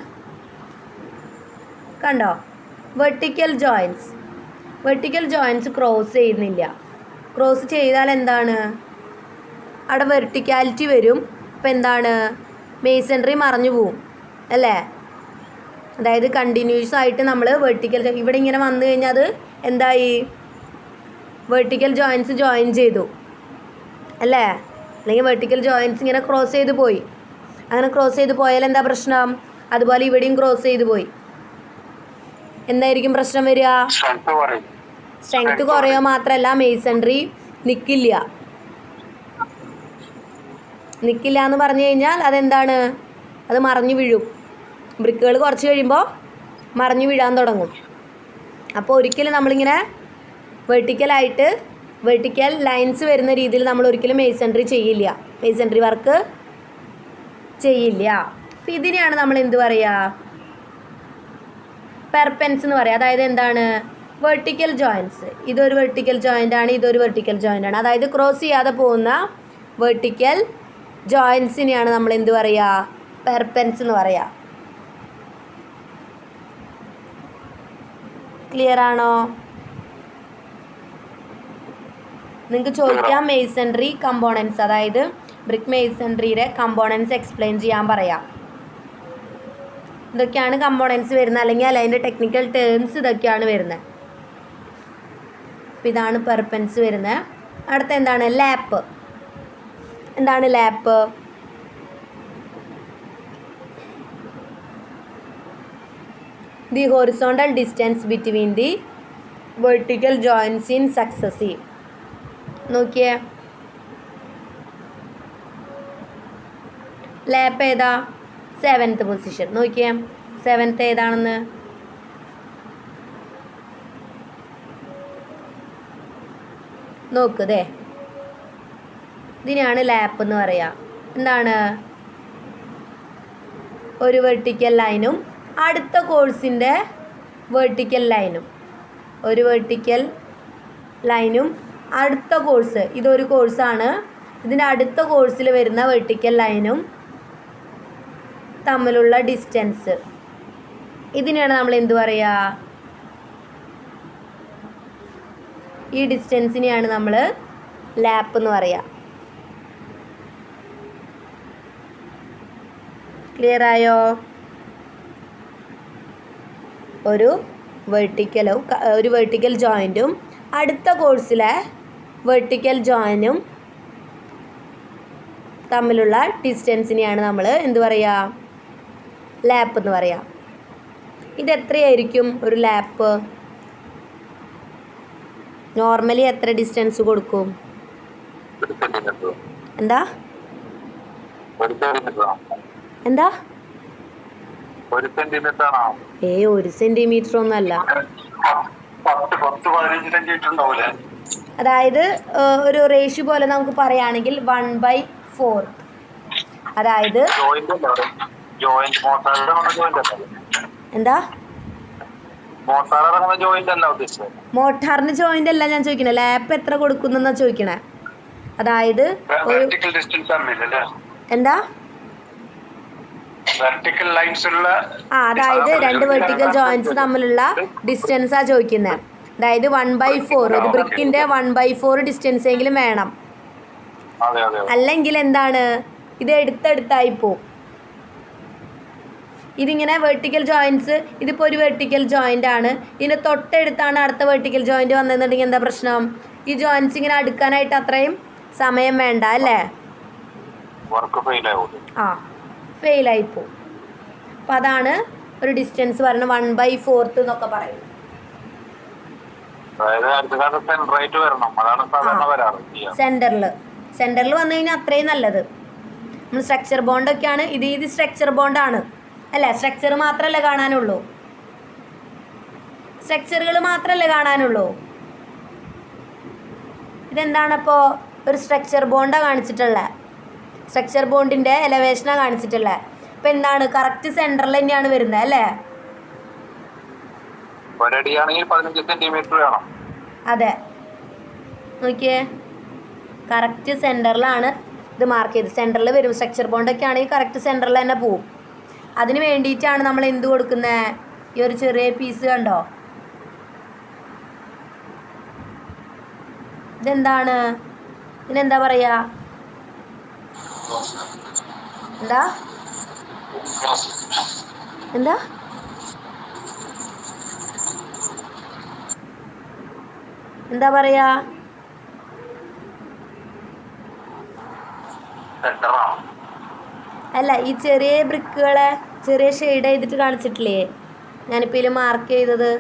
കണ്ടോ? വെർട്ടിക്കൽ ജോയിൻറ്റ്സ് ക്രോസ് ചെയ്യുന്നില്ല. ക്രോസ് ചെയ്താൽ എന്താണ്? അവിടെ വെർട്ടിക്കാലിറ്റി വരും. അപ്പോൾ എന്താണ്? മേസൺറി മറഞ്ഞു പോവും അല്ലേ? അതായത് കണ്ടിന്യൂസ് ആയിട്ട് നമ്മൾ വെർട്ടിക്കൽ ഇവിടെ ഇങ്ങനെ വന്നു കഴിഞ്ഞാൽ അത് എന്തായി? വെർട്ടിക്കൽ ജോയിൻറ്റ്സ് ജോയിൻ ചെയ്തു അല്ലേ? അല്ലെങ്കിൽ വെർട്ടിക്കൽ ജോയിൻറ്റ്സ് ഇങ്ങനെ ക്രോസ് ചെയ്ത് പോയി. അങ്ങനെ ക്രോസ് ചെയ്ത് പോയാൽ എന്താ പ്രശ്നം? അതുപോലെ ഇവിടെയും ക്രോസ് ചെയ്ത് പോയി. എന്തായിരിക്കും പ്രശ്നം വരിക? സ്ട്രെങ്ത് കുറയോ മാത്രമല്ല, മേസൺറി നിൽക്കില്ല എന്ന് പറഞ്ഞു കഴിഞ്ഞാൽ അതെന്താണ്? അത് മറിഞ്ഞു വീഴും. ബ്രിക്കുകൾ കുറച്ച് കഴിയുമ്പോൾ മറിഞ്ഞു വീഴാൻ തുടങ്ങും. അപ്പോൾ ഒരിക്കലും നമ്മളിങ്ങനെ വെർട്ടിക്കൽ ലൈൻസ് വരുന്ന രീതിയിൽ നമ്മൾ ഒരിക്കലും മേസൺറി ചെയ്യില്ല, മേസൺറി വർക്ക് ചെയ്യില്ല. അപ്പം ഇതിനെയാണ് നമ്മൾ എന്ത് പറയുക, പെർപെൻസ് എന്ന് പറയുക. അതായത് എന്താണ്, വെർട്ടിക്കൽ ജോയിൻറ്റ്സ്. ഇതൊരു വെർട്ടിക്കൽ ജോയിൻ്റ് ആണ്, ഇതൊരു വെർട്ടിക്കൽ ജോയിൻ്റ് ആണ്. അതായത് ക്രോസ് ചെയ്യാതെ പോകുന്ന വെർട്ടിക്കൽ ജോയിൻറ്റ്സിനെയാണ് നമ്മൾ എന്ത് പറയുക, പെർപെൻസ് എന്ന് പറയുക. ക്ലിയർ ആണോ? നിങ്ങൾക്ക് ചോദിക്കാം മേസൺറി കമ്പോണൻസ്, അതായത് ബ്രിക്ക് മേസൺറിയുടെ കമ്പോണൻസ് എക്സ്പ്ലെയിൻ ചെയ്യാൻ പറയാം. ഇതൊക്കെയാണ് കമ്പോണൻസ് വരുന്നത്, അല്ലെങ്കിൽ അതിൻ്റെ ടെക്നിക്കൽ ടേംസ് ഇതൊക്കെയാണ് വരുന്നത്. അപ്പോൾ ഇതാണ് പെർപെൻസ് വരുന്നത്. അടുത്ത എന്താണ്, ലാപ്പ്. എന്താണ് lap? The horizontal distance between the vertical joints in successive. നോക്കിയേ, ലാപ്പ് ഏതാ, 7th പൊസിഷൻ. നോക്കിയേ 7th ഏതാണെന്ന്. നോക്കതേ, ഇതിനാണ് ലാപ്പ് എന്ന് പറയുക. എന്താണ്, ഒരു വെർട്ടിക്കൽ ലൈനും അടുത്ത കോഴ്സിൻ്റെ വെർട്ടിക്കൽ ലൈനും, ഒരു വെർട്ടിക്കൽ ലൈനും അടുത്ത കോഴ്സ്, ഇതൊരു കോഴ്സാണ്, ഇതിൻ്റെ അടുത്ത കോഴ്സിൽ വരുന്ന വെർട്ടിക്കൽ ലൈനും തമ്മിലുള്ള ഡിസ്റ്റൻസ്, ഇതിനെയാണ് നമ്മൾ എന്ത് പറയുക, ഈ ഡിസ്റ്റൻസിനെയാണ് നമ്മൾ ലാപ്പ് എന്ന് പറയുക. ക്ലിയർ ആയോ? ഒരു വെർട്ടിക്കൽ ജോയിൻറ്റും അടുത്ത കോഴ്സിലെ വെർട്ടിക്കൽ ജോയിനും തമ്മിലുള്ള ഡിസ്റ്റൻസിനെയാണ് നമ്മൾ എന്ത് പറയുക, ലാപ്പ് എന്ന് പറയുക. ഇതെത്രയായിരിക്കും ഒരു ലാപ്പ്? നോർമലി എത്ര ഡിസ്റ്റൻസ് കൊടുക്കും? എന്താ എന്താ 1 സെന്റിമീറ്റർ ആണോ? 1 സെന്റിമീറ്റർ ഒന്നുമല്ല. 10-15 ഉണ്ടാവില്ലേ? അതായത് ഒരു റേഷ്യോ പോലെ നമുക്ക് പറയുകയാണെങ്കിൽ 1/4. അതായത് എന്താ, മോട്ടാറിന് ജോയിന്റ് അല്ല ഞാൻ ചോദിക്കണേ, ലാപ്പ് എത്ര കൊടുക്കുന്നെന്നാ ചോദിക്കണേ. അതായത് എന്താ, അതായത് 2 വെർട്ടിക്കൽ ജോയിന്റ്സ് തമ്മിലുള്ള ഡിസ്റ്റൻസാ ചോദിക്കുന്നത്. അതായത് 1/4, ഒരു ബ്രിക്കിന്റെ 1/4 ഡിസ്റ്റൻസ് എങ്കിലും വേണം. അല്ലെങ്കിൽ എന്താണ്, ഇത് എടുത്തടുത്തായി പോവും. ഇതിങ്ങനെ വെർട്ടിക്കൽ ജോയിൻറ്റ്സ്, ഇതിപ്പോൾ ഒരു വെർട്ടിക്കൽ ജോയിൻ്റ് ആണ്, ഇതിൻ്റെ തൊട്ടടുത്താണ് അടുത്ത വെർട്ടിക്കൽ ജോയിൻ്റ് വന്നിട്ടുണ്ടെങ്കിൽ എന്താ പ്രശ്നം, ഈ ജോയിൻറ്റ്സ് ഇങ്ങനെ അടുക്കാനായിട്ട് അത്രയും സമയം വേണ്ട അല്ലേ, ഫെയിലായിപ്പോവും. അപ്പം അതാണ് ഒരു ഡിസ്റ്റൻസ് പറയുന്നത് 1/4 എന്നൊക്കെ പറയുന്നത്. സെൻറ്ററിൽ വന്നു കഴിഞ്ഞാൽ അത്രയും നല്ലത്. നമ്മൾ സ്ട്രക്ചർ ബോണ്ടൊക്കെയാണ്, ഇത് സ്ട്രക്ചർ ബോണ്ടാണ് അല്ലേ, സ്ട്രക്ചർ മാത്രമല്ലേ കാണാനുള്ളൂ, സ്ട്രക്ചറുകൾ മാത്രമല്ലേ കാണാനുള്ളൂ. ഇതെന്താണപ്പോൾ, ഒരു സ്ട്രക്ചർ ബോണ്ടാണ് കാണിച്ചിട്ടുള്ളത്, സ്ട്രക്ചർ ബോണ്ടിൻ്റെ എലവേഷനാണ് കാണിച്ചിട്ടുള്ളത്. അപ്പം എന്താണ്, കറക്റ്റ് സെൻറ്ററിൽ തന്നെയാണ് വരുന്നത് അല്ലേ. അതെ, നോക്കിയേ കറക്റ്റ് സെൻറ്ററിലാണ് ഇത് മാർക്ക് ചെയ്ത്, സെൻറ്ററിൽ വരും. സ്ട്രക്ചർ ബോണ്ടൊക്കെ ആണെങ്കിൽ കറക്റ്റ് സെൻറ്ററിൽ തന്നെ പോവും. അതിന് വേണ്ടിയിട്ടാണ് നമ്മൾ എന്ത് കൊടുക്കുന്നത്, ഈ ഒരു ചെറിയ പീസ് കണ്ടോ, ഇതെന്താണ്, ഇതിനെന്താ പറയുക, എന്താ എന്താ എന്താ പറയാ, അല്ല ഈ ചെറിയ ബ്രിക്കുകളെ ചെറിയ ഷെയ്ഡ് ചെയ്തിട്ട് കാണിച്ചിട്ടില്ലേ, ഞാനിപ്പോൾ ഇതിൽ മാർക്ക് ചെയ്തത്,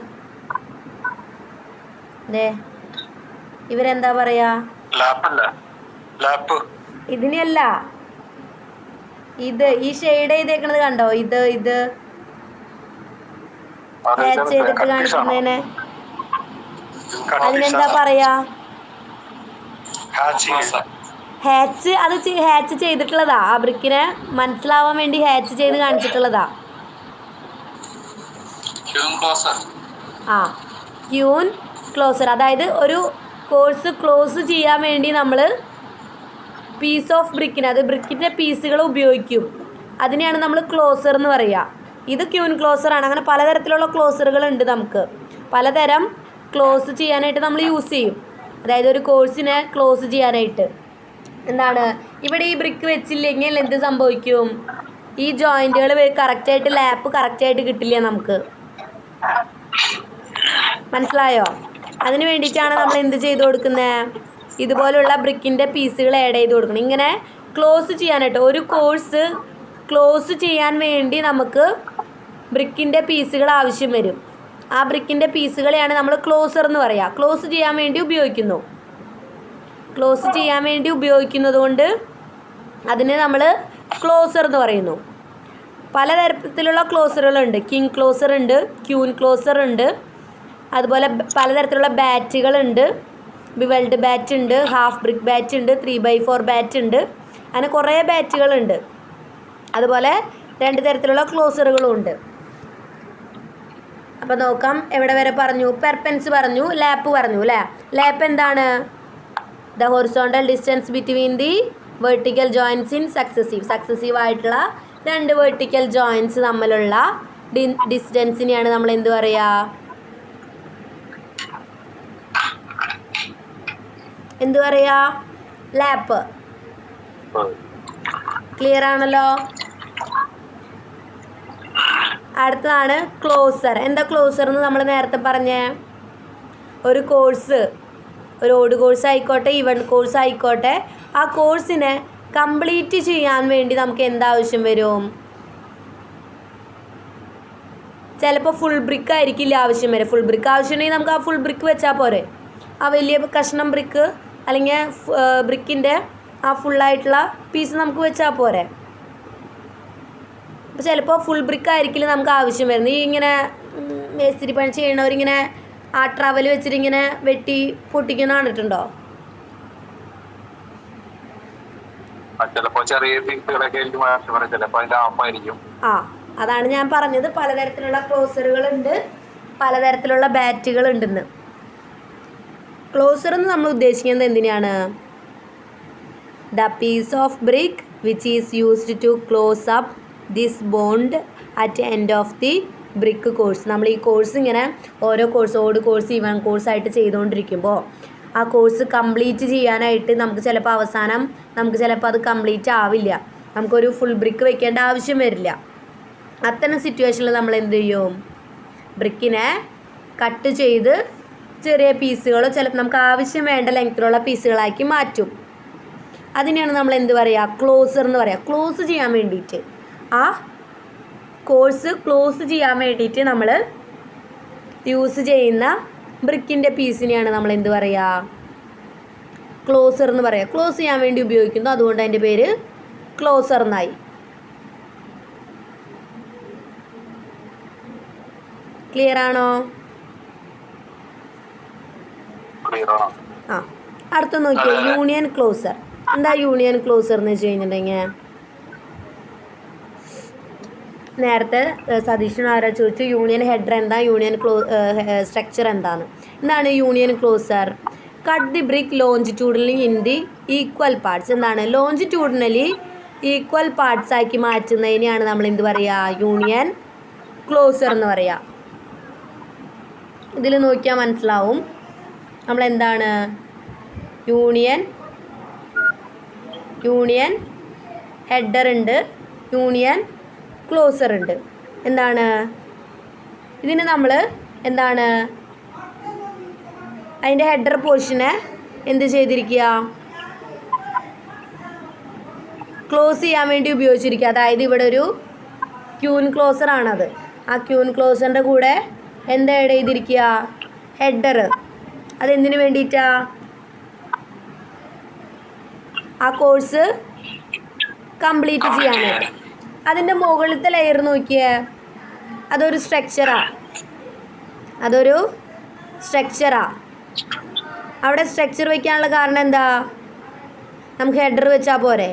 അതെ ഇവരെന്താ പറയാ, ഇതിനെയല്ല, ഇത് ഈ ഷെയ്ഡ് ചെയ്തേക്കണത് കണ്ടോ, ഇത് ഹാച്ച് ചെയ്തിട്ട് കാണിക്കുന്നതിനെ അതിനെന്താ പറയാ, ഹാച്ച് അത് ഹാച്ച് ചെയ്തിട്ടുള്ളതാ. ആ ബ്രിക്കിനെ മനസ്സിലാവാൻ വേണ്ടി ഹാച്ച് ചെയ്ത് കാണിച്ചിട്ടുള്ളതാ. ആ ക്യൂൻ ക്ലോസർ. അതായത് ഒരു കോഴ്സ് ക്ലോസ് ചെയ്യാൻ വേണ്ടി നമ്മൾ പീസ് ഓഫ് ബ്രിക്കിന്, അത് ബ്രിക്കിൻ്റെ പീസുകൾ ഉപയോഗിക്കും. അതിനെയാണ് നമ്മൾ ക്ലോസർ എന്ന് പറയുക. ഇത് ക്യൂൻ ക്ലോസറാണ്. അങ്ങനെ പലതരത്തിലുള്ള ക്ലോസറുകളുണ്ട്. നമുക്ക് പലതരം ക്ലോസ് ചെയ്യാനായിട്ട് നമ്മൾ യൂസ് ചെയ്യും. അതായത് ഒരു കോഴ്സിനെ ക്ലോസ് ചെയ്യാനായിട്ട് എന്താണ്, ഇവിടെ ഈ ബ്രിക്ക് വെച്ചില്ലെങ്കിൽ എന്ത് സംഭവിക്കും? ഈ ജോയിൻറ്റുകൾ കറക്റ്റായിട്ട് ലാപ്പ് കറക്റ്റായിട്ട് കിട്ടില്ല നമുക്ക്. മനസ്സിലായോ? അതിന് വേണ്ടിയിട്ടാണ് നമ്മൾ എന്ത് ചെയ്ത് കൊടുക്കുന്നത്? ഇതുപോലുള്ള ബ്രിക്കിൻ്റെ പീസുകൾ ആഡ് ചെയ്ത് കൊടുക്കണം. ഇങ്ങനെ ക്ലോസ് ചെയ്യാനായിട്ട് ഒരു കോഴ്സ് ക്ലോസ് ചെയ്യാൻ വേണ്ടി നമുക്ക് ബ്രിക്കിൻ്റെ പീസുകൾ ആവശ്യം വരും. ആ ബ്രിക്കിൻ്റെ പീസുകളെയാണ് നമ്മൾ ക്ലോസർ എന്ന് പറയുക. ക്ലോസ് ചെയ്യാൻ വേണ്ടി ഉപയോഗിക്കുന്നു. ക്ലോസ് ചെയ്യാൻ വേണ്ടി ഉപയോഗിക്കുന്നത് കൊണ്ട് അതിനെ നമ്മൾ ക്ലോസർ എന്ന് പറയുന്നു. പലതരത്തിലുള്ള ക്ലോസറുകളുണ്ട്. കിങ് ക്ലോസർ ഉണ്ട്, ക്യൂൻ ക്ലോസർ ഉണ്ട്, അതുപോലെ പലതരത്തിലുള്ള ബാറ്റുകളുണ്ട്. ബിവൽഡ് ബാറ്റ് ഉണ്ട്, ഹാഫ് ബ്രിക്ക് ബാറ്റ് ഉണ്ട്, 3x4 ബാറ്റ് ഉണ്ട്. അങ്ങനെ കുറേ ബാറ്റുകളുണ്ട്. അതുപോലെ 2 തരത്തിലുള്ള ക്ലോസറുകളും ഉണ്ട്. അപ്പോൾ നോക്കാം, എവിടെ വരെ പറഞ്ഞു? പെർപെൻസ് പറഞ്ഞു, ലാപ്പ് പറഞ്ഞു അല്ലേ? ലാപ്പ് എന്താണ്? The horizontal distance between the vertical joints in successive ആയിട്ടുള്ള 2 വെർട്ടിക്കൽ ജോയിൻറ്റ്സ് തമ്മിലുള്ള ഡിസ്റ്റൻസിനെയാണ് നമ്മൾ എന്ത് പറയുക? എന്ത് പറയാ? ലാപ്പ്. ക്ലിയർ ആണല്ലോ? അടുത്തതാണ് ക്ലോസർ. എന്താ ക്ലോസർ എന്ന് നമ്മൾ നേരത്തെ പറഞ്ഞേ? ഒരു കോഴ്സ്, ഒരു ഓഡ് കോഴ്സ് ആയിക്കോട്ടെ, ഇവൻറ്റ് കോഴ്സ് ആയിക്കോട്ടെ, ആ കോഴ്സിനെ കംപ്ലീറ്റ് ചെയ്യാൻ വേണ്ടി നമുക്ക് എന്താവശ്യം വരും? ചിലപ്പോൾ ഫുൾ ബ്രിക്ക് ആയിരിക്കില്ല ആവശ്യം വരും. ഫുൾ ബ്രിക്ക് ആവശ്യമുണ്ടെങ്കിൽ നമുക്ക് ആ ഫുൾ ബ്രിക്ക് വെച്ചാൽ പോരെ? ആ വലിയ കഷ്ണം ബ്രിക്ക് അല്ലെങ്കിൽ ബ്രിക്കിൻ്റെ ആ ഫുള്ളായിട്ടുള്ള പീസ് നമുക്ക് വെച്ചാൽ പോരെ? അപ്പോൾ ചിലപ്പോൾ ഫുൾ ബ്രിക്ക് ആയിരിക്കില്ല നമുക്ക് ആവശ്യം വരുന്നത്. ഈ ഇങ്ങനെ മേസ്തിരി പണി ചെയ്യണവരിങ്ങനെ ആ ട്രവൽ വെച്ചിട്ട് ഇങ്ങനെ വെട്ടി പൊട്ടിക്കുന്ന കണ്ടിട്ടുണ്ടോ? ആ, അതാണ് ഞാൻ പറഞ്ഞത്. പലതരത്തിലുള്ള ക്ലോസറുകളുണ്ട്, പലതരത്തിലുള്ള ബാറ്റുകൾ ഉണ്ടെന്ന്. ക്ലോസർ എന്ന് നമ്മൾ ഉദ്ദേശിക്കുന്നത് എന്തിനാണ്? The piece of brick which is used to close up this bond at end of the brick course. നമ്മൾ ഈ കോഴ്സ് ഇങ്ങനെ ഓരോ കോഴ്സ്, ഓഡ് കോഴ്സ്, ഇവൻ കോഴ്സായിട്ട് ചെയ്തുകൊണ്ടിരിക്കുമ്പോൾ ആ കോഴ്സ് കംപ്ലീറ്റ് ചെയ്യാനായിട്ട് നമുക്ക് ചിലപ്പോൾ അവസാനം നമുക്ക് ചിലപ്പോൾ അത് കംപ്ലീറ്റ് ആവില്ല. നമുക്കൊരു ഫുൾ ബ്രിക്ക് വെക്കേണ്ട ആവശ്യം വരില്ല. അത്തരം സിറ്റുവേഷനിൽ നമ്മൾ എന്ത് ചെയ്യും? ബ്രിക്കിനെ കട്ട് ചെയ്ത് ചെറിയ പീസുകളോ ചിലപ്പോൾ നമുക്ക് ആവശ്യം വേണ്ട ലെങ്ത്തിലുള്ള പീസുകളാക്കി മാറ്റും. അതിനെയാണ് നമ്മൾ എന്ത് പറയുക? ക്ലോസർ എന്ന് പറയുക. ക്ലോസ് ചെയ്യാൻ വേണ്ടിയിട്ട്, ആ കോഴ്സ് ക്ലോസ് ചെയ്യാൻ വേണ്ടിയിട്ട് നമ്മൾ യൂസ് ചെയ്യുന്ന ബ്രിക്കിൻ്റെ പീസിനെയാണ് നമ്മൾ എന്ത് പറയുക? ക്ലോസർ എന്ന് പറയുക. ക്ലോസ് ചെയ്യാൻ വേണ്ടി ഉപയോഗിക്കുന്നു, അതുകൊണ്ട് അതിൻ്റെ പേര് ക്ലോസർ എന്നായി. ക്ലിയർ ആണോ? ആ, അടുത്ത നോക്കിയോ, യൂണിയൻ ക്ലോസർ. എന്താ യൂണിയൻ ക്ലോസർ എന്ന് വെച്ച് കഴിഞ്ഞിട്ടുണ്ടെങ്കിൽ, നേരത്തെ സതീഷിന് ആരാ ചോദിച്ചു യൂണിയൻ ഹെഡർ എന്താ, യൂണിയൻ സ്ട്രക്ചർ എന്താണ്. എന്താണ് union closer? Cut the brick longitudinally in the equal parts. എന്താണ്? ലോഞ്ചിറ്റ്യൂഡിനലി ഈക്വൽ പാർട്സ് ആക്കി മാറ്റുന്നതിനെയാണ് നമ്മൾ എന്ത് പറയുക? യൂണിയൻ ക്ലോസർ എന്ന് പറയുക. ഇതിൽ നോക്കിയാൽ മനസ്സിലാവും നമ്മളെന്താണ് യൂണിയൻ ഹെഡർ ഉണ്ട്, യൂണിയൻ ക്ലോസർ ഉണ്ട്. എന്താണ് ഇതിന് നമ്മൾ എന്താണ് അതിൻ്റെ ഹെഡർ പോർഷനെ എന്ത് ചെയ്തിരിക്കുക? ക്ലോസ് ചെയ്യാൻ വേണ്ടി ഉപയോഗിച്ചിരിക്കുക. അതായത് ഇവിടെ ഒരു ക്യൂൻ ക്ലോസർ ആണത്. ആ ക്യൂൻ ക്ലോസറിൻ്റെ കൂടെ എന്താ ആഡ് ചെയ്തിരിക്കുക? ഹെഡർ. അതെന്തിനു വേണ്ടിയിട്ടാ? ആ കോഴ്സ് കംപ്ലീറ്റ് ചെയ്യാനായിട്ട്. അതിൻ്റെ മുകളിലത്തെ ലെയർ നോക്കിയേ, അതൊരു സ്ട്രക്ചറാണ്. അവിടെ സ്ട്രക്ചർ വയ്ക്കാനുള്ള കാരണം എന്താ? നമുക്ക് ഹെഡർ വെച്ചാൽ പോരെ?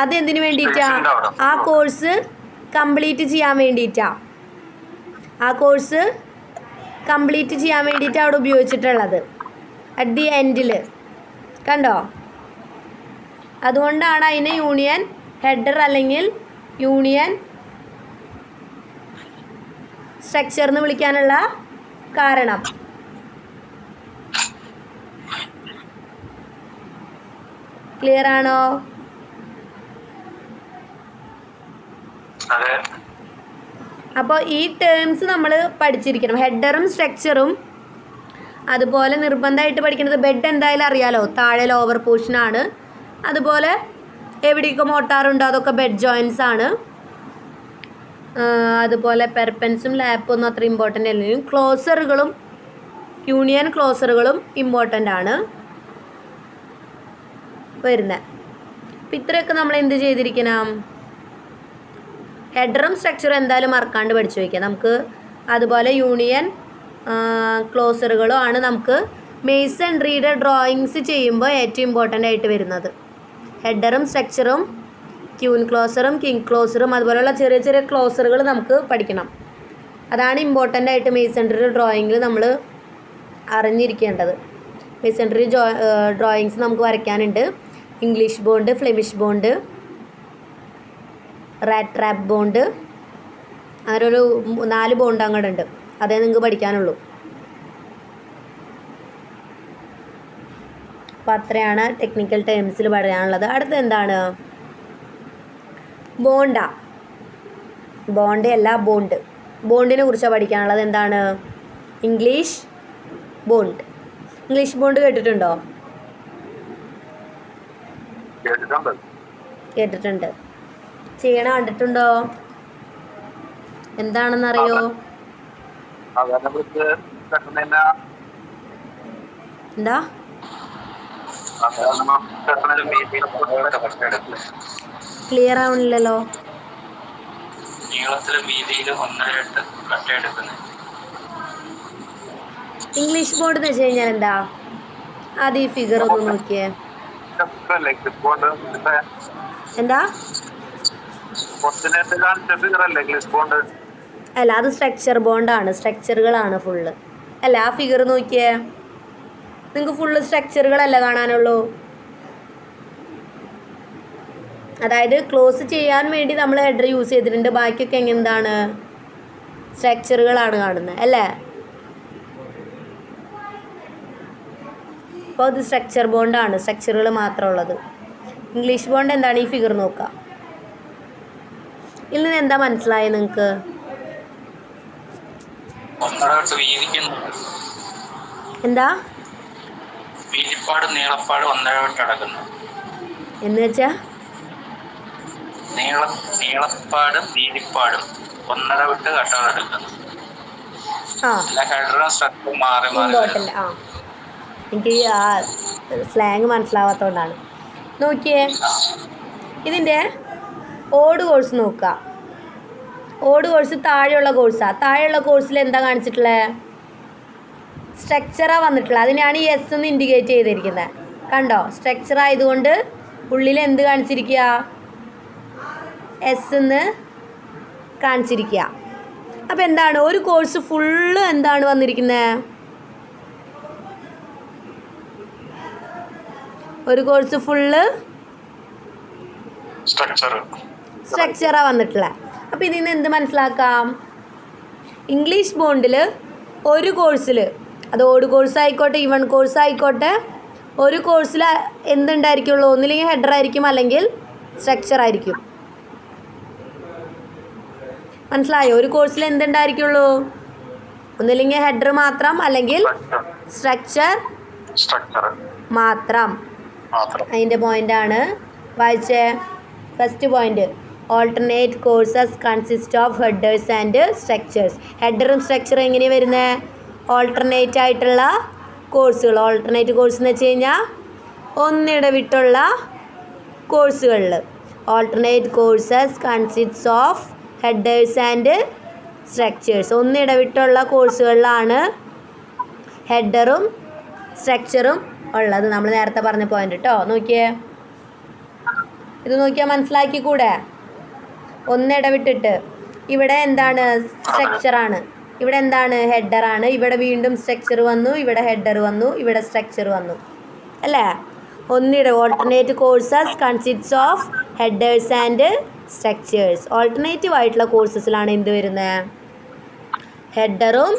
അതെന്തിനു വേണ്ടിയിട്ടാ? ആ കോഴ്സ് കംപ്ലീറ്റ് ചെയ്യാൻ വേണ്ടിയിട്ടാ. അവിടെ ഉപയോഗിച്ചിട്ടുള്ളത് അറ്റ് ദി എൻഡിൽ. കണ്ടോ? അതുകൊണ്ടാണ് അതിനെ യൂണിയൻ ഹെഡർ അല്ലെങ്കിൽ യൂണിയൻ സ്ട്രക്ചർ എന്ന് വിളിക്കാനുള്ള കാരണം. ക്ലിയർ ആണോ? അപ്പോൾ ഈ ടേംസ് നമ്മൾ പഠിച്ചിരിക്കണം. ഹെഡറും സ്ട്രക്ചറും. അതുപോലെ നിർബന്ധമായിട്ട് പഠിക്കുന്നത് ബെഡ് എന്തായാലും അറിയാലോ, താഴെ ലോവർ പോർഷനാണ്. അതുപോലെ എവിടെയൊക്കെ മോട്ടാറുണ്ടോ അതൊക്കെ ബെഡ് ജോയിൻസ് ആണ്. അതുപോലെ പെർപെൻസും ലാപ്പും ഒന്നും അത്ര ഇമ്പോർട്ടൻ്റ് അല്ലെങ്കിലും ക്ലോസറുകളും യൂണിയൻ ക്ലോസറുകളും ഇമ്പോർട്ടൻ്റ് ആണ് വരുന്നത്. അപ്പം ഇത്രയൊക്കെ നമ്മൾ എന്ത് ചെയ്തിരിക്കണം? ഹെഡറും സ്ട്രക്ചറും എന്തായാലും മറക്കാണ്ട് പഠിച്ചു വയ്ക്കുക നമുക്ക്. അതുപോലെ യൂണിയൻ ക്ലോസറുകളും ആണ് നമുക്ക് മേസൺട്രിയുടെ ഡ്രോയിങ്സ് ചെയ്യുമ്പോൾ ഏറ്റവും ഇമ്പോർട്ടൻ്റ് ആയിട്ട് വരുന്നത്. ഹെഡറും സ്ട്രക്ചറും ക്യൂൻ ക്ലോസറും കിങ് ക്ലോസറും അതുപോലെയുള്ള ചെറിയ ചെറിയ ക്ലോസറുകൾ നമുക്ക് പഠിക്കണം. അതാണ് ഇമ്പോർട്ടൻ്റ് ആയിട്ട് മേസൺട്രിയുടെ ഡ്രോയിങ്ങിൽ നമ്മൾ അറിഞ്ഞിരിക്കേണ്ടത്. മേസൺട്രി ഡ്രോയിങ്സ് നമുക്ക് വരയ്ക്കാനുണ്ട്. English bond, Flemish bond, rat trap bond, അങ്ങനെ ഒരു 4 ബോണ്ട് അങ്ങോട്ട് ഉണ്ട്. അതേ നിങ്ങൾക്ക് പഠിക്കാനുള്ളൂ. അപ്പോൾ അത്രയാണ് ടെക്നിക്കൽ ടേംസിൽ പറയാനുള്ളത്. അടുത്ത എന്താണ്? ബോണ്ട അല്ല, ബോണ്ടിനെ കുറിച്ചാണ് പഠിക്കാനുള്ളത്. എന്താണ്? English bond. ഇംഗ്ലീഷ് ബോണ്ട് കേട്ടിട്ടുണ്ടോ? കേട്ടിട്ടുണ്ട്. ചെയ്യണ കണ്ടിട്ടുണ്ടോ? എന്താണെന്നറിയോ? എന്താ? ക്ലിയർ ആവണില്ലല്ലോ. ഇംഗ്ലീഷ് ബോർഡ് എന്ന് വെച്ച് കഴിഞ്ഞാൽ എന്താ? ആദ്യം ഈ ഫിഗർ ഒന്ന് നോക്കിയേ. എന്താ? അല്ല, അത് സ്ട്രക്ചർ ബോണ്ടാണ്. സ്ട്രക്ചറുകളാണ് ഫുള്ള്. അല്ല, ആ ഫിഗർ നോക്കിയേ. നിങ്ങൾക്ക് ഫുള്ള് സ്ട്രക്ചറുകളല്ല കാണാനുള്ളൂ. അതായത് ക്ലോസ് ചെയ്യാൻ വേണ്ടി നമ്മൾ ഹെഡർ യൂസ് ചെയ്തിട്ടുണ്ട്. ബാക്കിയൊക്കെ എന്താണ്? സ്ട്രക്ചറുകളാണ് കാണുന്നത് അല്ലേ? അപ്പോൾ ഇത് സ്ട്രക്ചർ ബോണ്ടാണ്. സ്ട്രക്ചറുകൾ മാത്രമുള്ളത്. ഇംഗ്ലീഷ് ബോണ്ട് എന്താണ്? ഈ ഫിഗർ നോക്കുക. ഇതിൽ നിന്ന് എന്താ മനസ്സിലായത് നിങ്ങൾക്ക്? എന്താ? എന്ന് വെച്ചാ നീളപ്പാടും വീതിപ്പാടും ഒന്നര വിട്ട് കട്ടകളെടുക്കുന്നു. ഇമ്പോർട്ടൻ്റ്. എനിക്ക് ആ സ്ലാങ് മനസ്സിലാവാത്തതുകൊണ്ടാണ്. നോക്കിയേ, ഇതിൻ്റെ ഓട് കോഴ്സ് നോക്കുക. ഓട് കോഴ്സ് താഴെയുള്ള കോഴ്സാണ്. താഴെയുള്ള കോഴ്സിൽ എന്താ കാണിച്ചിട്ടുള്ളത്? സ്ട്രക്ചറാണ് വന്നിട്ടുള്ളത്. അതിനാണ് ഈ എസ് എന്ന് ഇൻഡിക്കേറ്റ് ചെയ്തിരിക്കുന്നത്. കണ്ടോ? സ്ട്രക്ചർ ആയതുകൊണ്ട് ഉള്ളിൽ എന്ത് കാണിച്ചിരിക്കുക? എസ് എന്ന് കാണിച്ചിരിക്കുക. അപ്പോൾ എന്താണ്? ഒരു കോഴ്സ് ഫുള്ള് എന്താണ് വന്നിരിക്കുന്നത്? ഒരു കോഴ്സ് ഫുള്ള് സ്ട്രക്ചറാണ് വന്നിട്ടുള്ളത്. അപ്പോൾ ഇതിൽ നിന്ന് എന്ത് മനസ്സിലാക്കാം? ഇംഗ്ലീഷ് ബോണ്ടിൽ ഒരു കോഴ്സിൽ, അത് ഓട് കോഴ്സ് ആയിക്കോട്ടെ ഈവൺ കോഴ്സ് ആയിക്കോട്ടെ, ഒരു കോഴ്സിൽ എന്തുണ്ടായിരിക്കുള്ളൂ? ഒന്നില്ലെങ്കിൽ ഹെഡർ ആയിരിക്കും, അല്ലെങ്കിൽ സ്ട്രക്ചർ ആയിരിക്കും. മനസ്സിലായോ? ഒരു കോഴ്സിൽ എന്തുണ്ടായിരിക്കുള്ളൂ? ഒന്നില്ലെങ്കിൽ ഹെഡർ മാത്രം, അല്ലെങ്കിൽ സ്ട്രക്ചർ മാത്രം. അതിൻ്റെ പോയിൻ്റാണ്. വായിച്ചേ. First point, alternate courses consist of headers and stretchers. ഹെഡറും സ്ട്രക്ചറും എങ്ങനെയാണ് വരുന്നത്? ഓൾട്ടർനേറ്റ് ആയിട്ടുള്ള കോഴ്സുകൾ. ഓൾട്ടർനേറ്റ് കോഴ്സ് എന്ന് വെച്ച് കഴിഞ്ഞാൽ ഒന്നിടവിട്ടുള്ള കോഴ്സുകളിൽ. Alternate courses consist of headers and stretchers. ഒന്നിടവിട്ടുള്ള കോഴ്സുകളിലാണ് ഹെഡറും സ്ട്രക്ചറും ഉള്ളത്. നമ്മൾ നേരത്തെ പറഞ്ഞ പോയിന്റ് കേട്ടോ. നോക്കിയേ, ഇത് നോക്കിയാൽ മനസ്സിലാക്കിക്കൂടെ? ഒന്നിടവിട്ടിട്ട് ഇവിടെ എന്താണ്? സ്ട്രക്ചറാണ്. ഇവിടെ എന്താണ്? ഹെഡറാണ്. ഇവിടെ വീണ്ടും സ്ട്രക്ചർ വന്നു, ഇവിടെ ഹെഡർ വന്നു, ഇവിടെ സ്ട്രക്ചർ വന്നു, അല്ലേ? Alternate courses consists of headers and structures. Alternative ആയിട്ടുള്ള കോഴ്സസിലാണ് എന്ത് വരുന്നത്? ഹെഡറും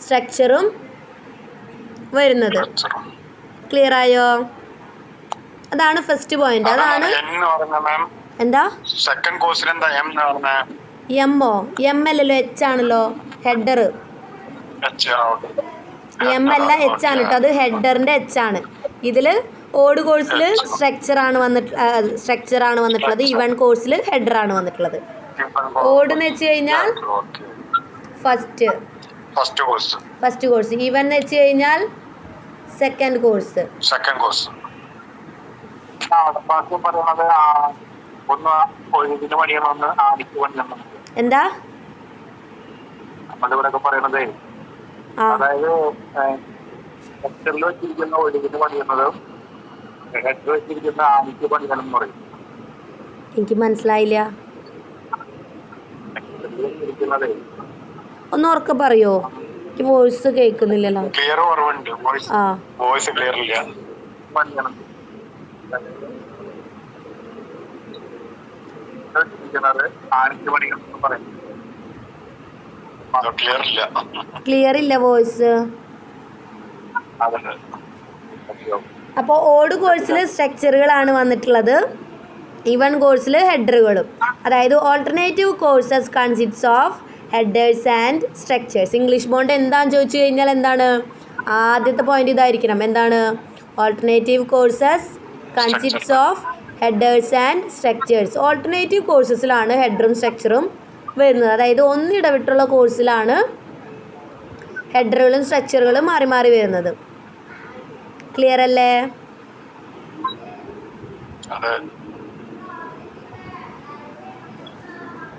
സ്ട്രക്ചറും വരുന്നത്. ക്ലിയർ ആയോ? അതാണ് ഫസ്റ്റ് പോയിന്റ്. അതാണ് എന്താ സെക്കൻഡ് കോഴ്സിൽ എന്താ എമ്മോ? എം അല്ലല്ലോ, എച്ച് ആണല്ലോ ഹെഡർ. എം അല്ല, എച്ച് ആണ് കേട്ടോ. അത് ഹെഡറിന്റെ എച്ച് ആണ്. ഇതിൽ ഓഡ് കോഴ്സിൽ സ്ട്രക്ചറാണ് വന്നിട്ടുള്ളത്. ഇവൺ കോഴ്സിൽ ഹെഡറാണ് വന്നിട്ടുള്ളത്. ഓഡ് എന്ന് വെച്ച് കഴിഞ്ഞാൽ ഫസ്റ്റ് കോഴ്സ്. ഇവൺ എന്ന് വെച്ച് കഴിഞ്ഞാൽ സെക്കൻഡ് കോഴ്സ്. എന്താ അതായത് എനിക്ക് മനസ്സിലായില്ല, ഒന്ന് ഉറക്കെ പറയോ? എനിക്ക് വോയിസ് കേൾക്കുന്നില്ലല്ലോ. ആ, വോയിസ് ക്ലിയർ ഇല്ല. ക്ലിയർ ഇല്ല വോയിസ്. അപ്പോൾ ഓഡ് കോഴ്സിൽ സ്ട്രക്ചറുകളാണ് വന്നിട്ടുള്ളത്, ഇവൺ കോഴ്സിൽ ഹെഡറുകളും. അതായത് alternative courses consists of headers and stretchers. English bond എന്താണെന്ന് ചോദിച്ചു കഴിഞ്ഞാൽ എന്താണ്? ആദ്യത്തെ പോയിന്റ് ഇതായിരിക്കണം. എന്താണ്? Alternative courses consists of headers and structures. Alternative കോഴ്സസിലാണ് ഹെഡറും സ്ട്രക്ചറും വരുന്നത്. അതായത് ഒന്നിടവിട്ടുള്ള കോഴ്സിലാണ് ഹെഡറുകളും സ്ട്രക്ചറുകളും മാറി മാറി വരുന്നത്. ക്ലിയർ അല്ലേ?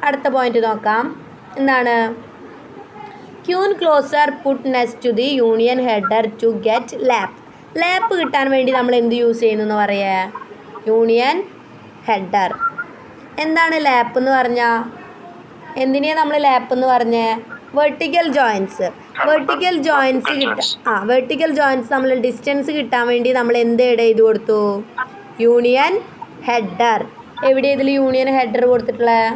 അടുത്ത പോയിന്റ് നോക്കാം. എന്താണ്? Queen closer put next to the union header to get lap. Lap കിട്ടാൻ വേണ്ടി നമ്മൾ എന്ത് യൂസ് ചെയ്യുന്നു എന്ന് പറയേ? Union header. എന്താണ് ലാപ്പ് എന്ന് പറഞ്ഞാൽ? എന്തിനെയാണ് നമ്മൾ ലാപ്പ് എന്ന് പറഞ്ഞേ? Vertical joints. വെർട്ടിക്കൽ ജോയിൻസ് നമ്മൾ ഡിസ്റ്റൻസ് കിട്ടാൻ വേണ്ടി നമ്മൾ എന്ത് ചെയ്ത് കൊടുത്തു? Union header. എവിടെ ഇതിൽ യൂണിയൻ ഹെഡർ കൊടുത്തിട്ടുള്ളത്?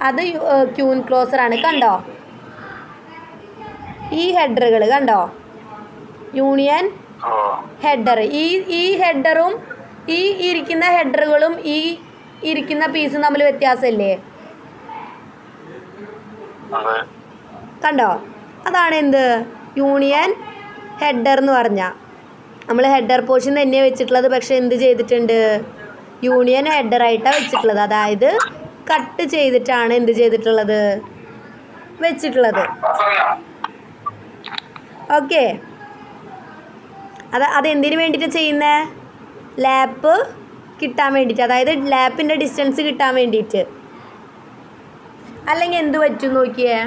അത് ക്യൂൻ ക്ലോസർ ആണ്. കണ്ടോ ഈ ഹെഡറുകൾ? കണ്ടോ? Union header. ഈ ഹെഡറും ഈ ഇരിക്കുന്ന ഹെഡറുകളും ഈ ഇരിക്കുന്ന പീസും തമ്മിൽ വ്യത്യാസമല്ലേ? കണ്ടോ? അതാണ് എന്ത്? യൂണിയൻ ഹെഡർ എന്ന് പറഞ്ഞാൽ. നമ്മൾ ഹെഡർ പോർഷൻ തന്നെയാണ് വെച്ചിട്ടുള്ളത്, പക്ഷെ എന്ത് ചെയ്തിട്ടുണ്ട്? യൂണിയൻ ഹെഡറായിട്ടാണ് വെച്ചിട്ടുള്ളത്. അതായത് കട്ട് ചെയ്തിട്ടാണ് എന്ത് ചെയ്തിട്ടുള്ളത്? വെച്ചിട്ടുള്ളത്. ഓക്കെ, അതെന്തിനു വേണ്ടിയിട്ട് ചെയ്യുന്നത്? ലാപ്പ് കിട്ടാൻ വേണ്ടിയിട്ട്. അതായത് ലാപ്പിൻ്റെ ഡിസ്റ്റൻസ് കിട്ടാൻ വേണ്ടിയിട്ട്. അല്ലെങ്കിൽ എന്ത് പറ്റും നോക്കിയേ?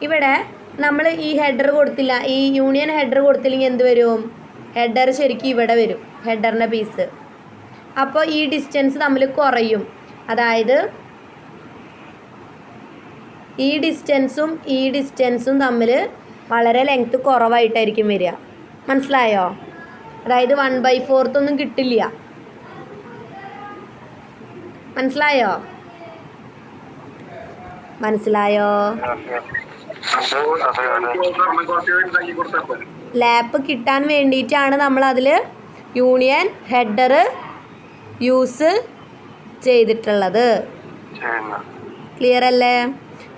ഇവിടെ നമ്മൾ ഈ ഹെഡർ കൊടുത്തില്ല, ഈ യൂണിയൻ ഹെഡർ കൊടുത്തില്ലെങ്കിൽ എന്ത് വരും? ഹെഡർ ശരിക്കും ഇവിടെ വരും, ഹെഡറിൻ്റെ പീസ്. അപ്പോൾ ഈ ഡിസ്റ്റൻസ് തമ്മിൽ കുറയും. അതായത് ഈ ഡിസ്റ്റൻസും തമ്മിൽ വളരെ ലെങ്ത്ത് കുറവായിട്ടായിരിക്കും വരിക. മനസ്സിലായോ? അതായത് 1/4 ഒന്നും കിട്ടില്ല. മനസ്സിലായോ? ലാപ്പ് കിട്ടാൻ വേണ്ടിയിട്ടാണ് നമ്മൾ അതിൽ യൂണിയൻ ഹെഡർ യൂസ് ചെയ്തിട്ടുള്ളത്. ക്ലിയർ അല്ലേ?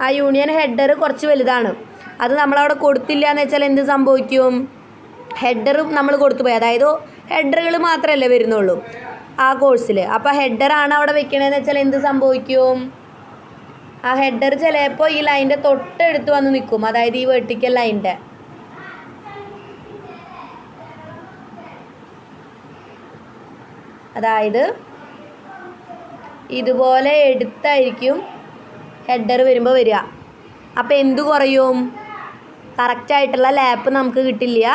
ആ യൂണിയൻ ഹെഡർ കുറച്ച് വലുതാണ്. അത് നമ്മളവിടെ കൊടുത്തില്ല എന്ന് വെച്ചാൽ എന്ത് സംഭവിക്കും? ഹെഡറും നമ്മൾ കൊടുത്തുപോയി. അതായത് ഹെഡറുകൾ മാത്രമല്ലേ വരുന്നുള്ളൂ ആ കോഴ്സിൽ. അപ്പോൾ ഹെഡറാണ് അവിടെ വെക്കണതെന്ന് വെച്ചാൽ എന്ത് സംഭവിക്കും? ആ ഹെഡർ ചിലപ്പോൾ ഈ ലൈൻ്റെ തൊട്ടടുത്ത് വന്ന് നിൽക്കും. അതായത് ഈ വെർട്ടിക്കൽ ലൈൻ്റെ. അതായത് ഇതുപോലെ എടുത്തായിരിക്കും ഹെഡർ വരുമ്പോൾ വരിക. അപ്പോൾ എന്ത് കുറയും? കറക്റ്റായിട്ടുള്ള ലാപ്പ് നമുക്ക് കിട്ടില്ല,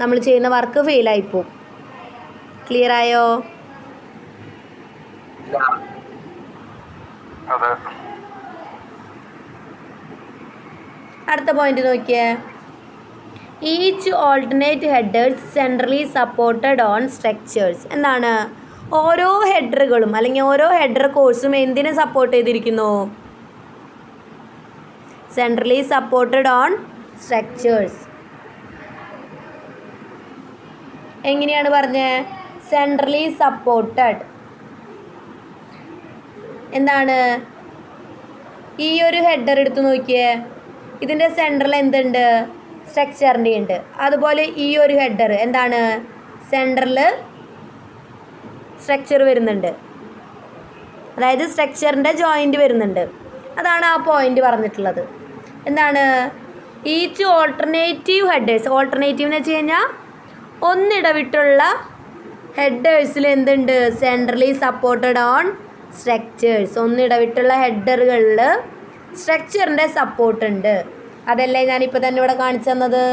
നമ്മൾ ചെയ്യുന്ന വർക്ക് ഫെയിലായിപ്പോവും. ക്ലിയർ ആയോ? അടുത്ത പോയിന്റ് നോക്കിയേ. Each alternate headers centrally supported on structures. എന്താണ്? ഓരോ ഹെഡറുകളും അല്ലെങ്കിൽ ഓരോ ഹെഡർ കോഴ്സും എന്തിനെ സപ്പോർട്ട് ചെയ്തിരിക്കുന്നു? Centrally supported on structures. എങ്ങനെയാണ് പറഞ്ഞത്? Centrally supported. എന്താണ്? ഈ ഒരു ഹെഡർ എടുത്ത് നോക്കിയേ, ഇതിൻ്റെ സെൻട്രൽ എന്തുണ്ട്? സ്ട്രക്ചറിൻ്റെ ഉണ്ട്. അതുപോലെ ഈ ഒരു ഹെഡർ എന്താണ്? സെൻട്രൽ സ്ട്രക്ചർ വരുന്നുണ്ട്, അതായത് സ്ട്രക്ചറിൻ്റെ ജോയിൻ്റ് വരുന്നുണ്ട്. അതാണ് ആ പോയിന്റ് പറഞ്ഞിട്ടുള്ളത്. എന്താണ്? Each alternative headers. ഓൾട്ടർനേറ്റീവ് എന്ന് വെച്ച് കഴിഞ്ഞാൽ ഒന്നിടവിട്ടുള്ള ഹെഡേഴ്സിൽ എന്തുണ്ട്? Centrally supported on stretchers. ഒന്നിടവിട്ടുള്ള ഹെഡറുകളിൽ സ്ട്രക്ചറിൻ്റെ സപ്പോർട്ട് ഉണ്ട്. അതല്ലേ ഞാനിപ്പോൾ തന്നെ ഇവിടെ കാണിച്ചു തന്നത്?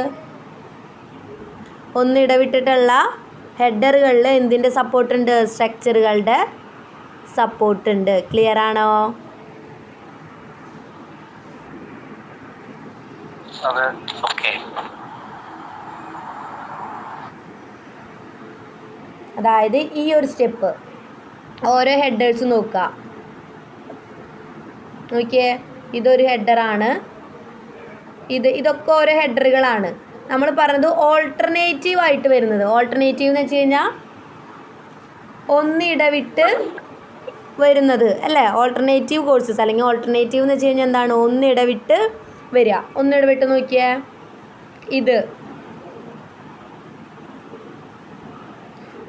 ഒന്നിടവിട്ടിട്ടുള്ള ഹെഡറുകളിൽ എന്തിൻ്റെ സപ്പോർട്ട് ഉണ്ട്? സ്ട്രക്ചറുകളുടെ സപ്പോർട്ട് ഉണ്ട്. ക്ലിയർ ആണോ? അതായത് ഈ ഒരു സ്റ്റെപ്പ് ഓരോ ഹെഡേഴ്സ് നോക്കുക. നോക്കിയേ, ഇതൊരു ഹെഡറാണ്, ഇതൊക്കെ ഓരോ ഹെഡറുകളാണ്. നമ്മൾ പറഞ്ഞത് ഓൾട്ടർനേറ്റീവ് ആയിട്ട് വരുന്നത്. ഓൾട്ടർനേറ്റീവ് എന്ന് വെച്ച് കഴിഞ്ഞാൽ ഒന്നിടവിട്ട് വരുന്നത് അല്ലേ? ഓൾട്ടർനേറ്റീവ് കോഴ്സസ് അല്ലെങ്കിൽ ഓൾട്ടർനേറ്റീവ് എന്ന് വെച്ച് കഴിഞ്ഞാൽ എന്താണ്? ഒന്നിടവിട്ട് വരിക. ഒന്നിടവിട്ട് നോക്കിയേ,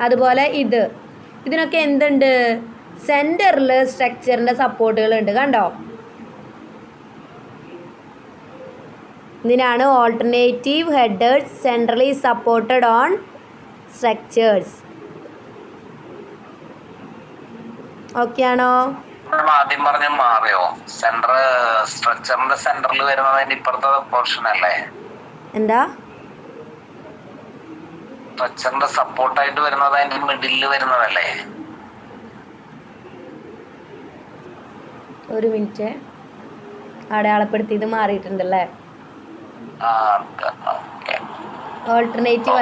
അതുപോലെ ഇതിനൊക്കെ എന്തുണ്ട്? സെൻറ്ററിൽ സ്ട്രക്ചറിൻ്റെ സപ്പോർട്ടുകളുണ്ട്. കണ്ടോ? ഇതിനാണ് alternative headers centrally supported on structures. Okay ആണോ? ആദ്യം പറഞ്ഞ മാറിയോ? സ്ട്രക്ചറിന്റെ സെന്ററിൽ വരുന്നതിന്റെ ഇപ്പുറത്തെ പോർഷൻ അല്ലേ? എന്താ? സ്ട്രക്ചറിന്റെ സപ്പോർട്ടായിട്ട് വരുന്നത് അതിന്റെ മിഡിലിൽ വരുന്നതല്ലേ? ഒരു മിനിറ്റ്, അടയാളപ്പെടുത്തിയത് മാറിയിട്ടുണ്ടല്ലേ? ഓൾട്ടർനേറ്റീവ്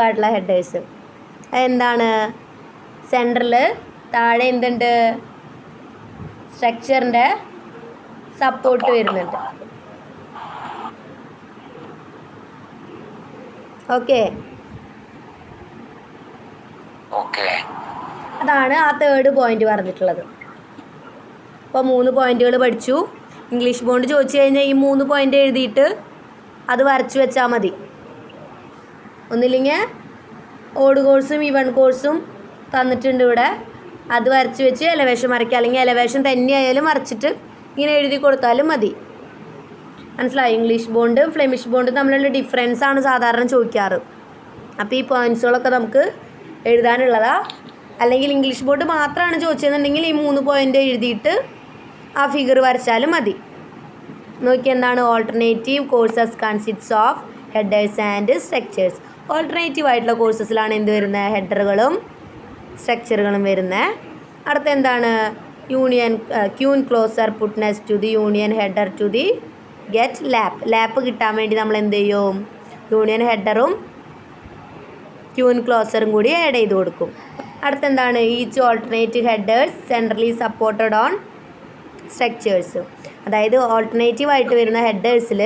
ആയിട്ടുള്ള ഹെഡേഴ്സ് എന്താണ്? സെൻറ്ററിൽ താഴെ എന്തുണ്ട്? സ്ട്രക്ചറിൻ്റെ സപ്പോർട്ട് വരുന്നുണ്ട്. ഓക്കെ, അതാണ് ആ തേർഡ് പോയിന്റ് പറഞ്ഞിട്ടുള്ളത്. അപ്പോൾ 3 പോയിന്റുകൾ പഠിച്ചു. ഇംഗ്ലീഷ് ബോണ്ട് ചോദിച്ചു കഴിഞ്ഞാൽ ഈ 3 പോയിന്റ് എഴുതിയിട്ട് അത് വരച്ചു വെച്ചാൽ മതി. ഒന്നില്ലെങ്കിൽ ഓഡ് കോഴ്സും ഈവൺ കോഴ്സും തന്നിട്ടുണ്ട് ഇവിടെ, അത് വരച്ച് വെച്ച് എലവേഷൻ വരയ്ക്കുക, അല്ലെങ്കിൽ എലവേഷൻ തന്നെയായാലും വരച്ചിട്ട് ഇങ്ങനെ എഴുതി കൊടുത്താലും മതി. മനസ്സിലായി? ഇംഗ്ലീഷ് ബോണ്ട് ഫ്ലെമിഷ് ബോണ്ട് തമ്മിലുള്ള ഡിഫറൻസ് ആണ് സാധാരണ ചോദിക്കാറ്. അപ്പോൾ ഈ പോയിൻറ്റ്സുകളൊക്കെ നമുക്ക് എഴുതാനുള്ളതാ. അല്ലെങ്കിൽ ഇംഗ്ലീഷ് ബോണ്ട് മാത്രമാണ് ചോദിച്ചതെന്നുണ്ടെങ്കിൽ ഈ 3 പോയിന്റ് എഴുതിയിട്ട് ആ ഫിഗർ വരച്ചാലും മതി. നോക്കി, എന്താണ്? Alternative courses consists of headers and structures. Alternative ആയിട്ടുള്ള കോഴ്സസിലാണ് എന്ത് വരുന്നത്? ഹെഡറുകളും സ്ട്രക്ചറുകളും വരുന്നത്. അടുത്ത എന്താണ്? Union queen closer put next to the union header to the get lap കിട്ടാൻ വേണ്ടി നമ്മൾ എന്ത് ചെയ്യും? യൂണിയൻ ഹെഡറും ക്യൂൻ ക്ലോസറും കൂടി ആഡ് ചെയ്ത് കൊടുക്കും. അടുത്തെന്താണ്? Each alternative headers centrally supported on stretchers. അതായത് ഓൾട്ടർനേറ്റീവ് ആയിട്ട് വരുന്ന ഹെഡേഴ്സിൽ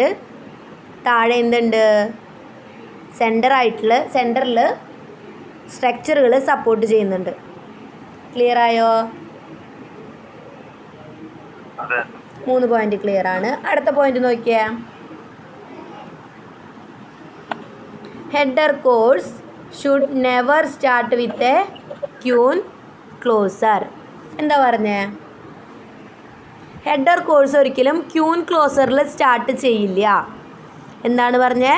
താഴെ എന്തുണ്ട്? സെൻറ്ററിൽ സ്ട്രക്ചറുകൾ സപ്പോർട്ട് ചെയ്യുന്നുണ്ട്. ക്ലിയർ ആയോ? 3 പോയിന്റ് ക്ലിയർ ആണ്. അടുത്ത പോയിന്റ് നോക്കിയേ. Header course should never start with a queen closer. എന്താ പറഞ്ഞേ? ഹെഡർ കോഴ്സ് ഒരിക്കലും ക്യൂൻ ക്ലോസറിൽ സ്റ്റാർട്ട് ചെയ്യില്ല. എന്താണ് പറഞ്ഞേ?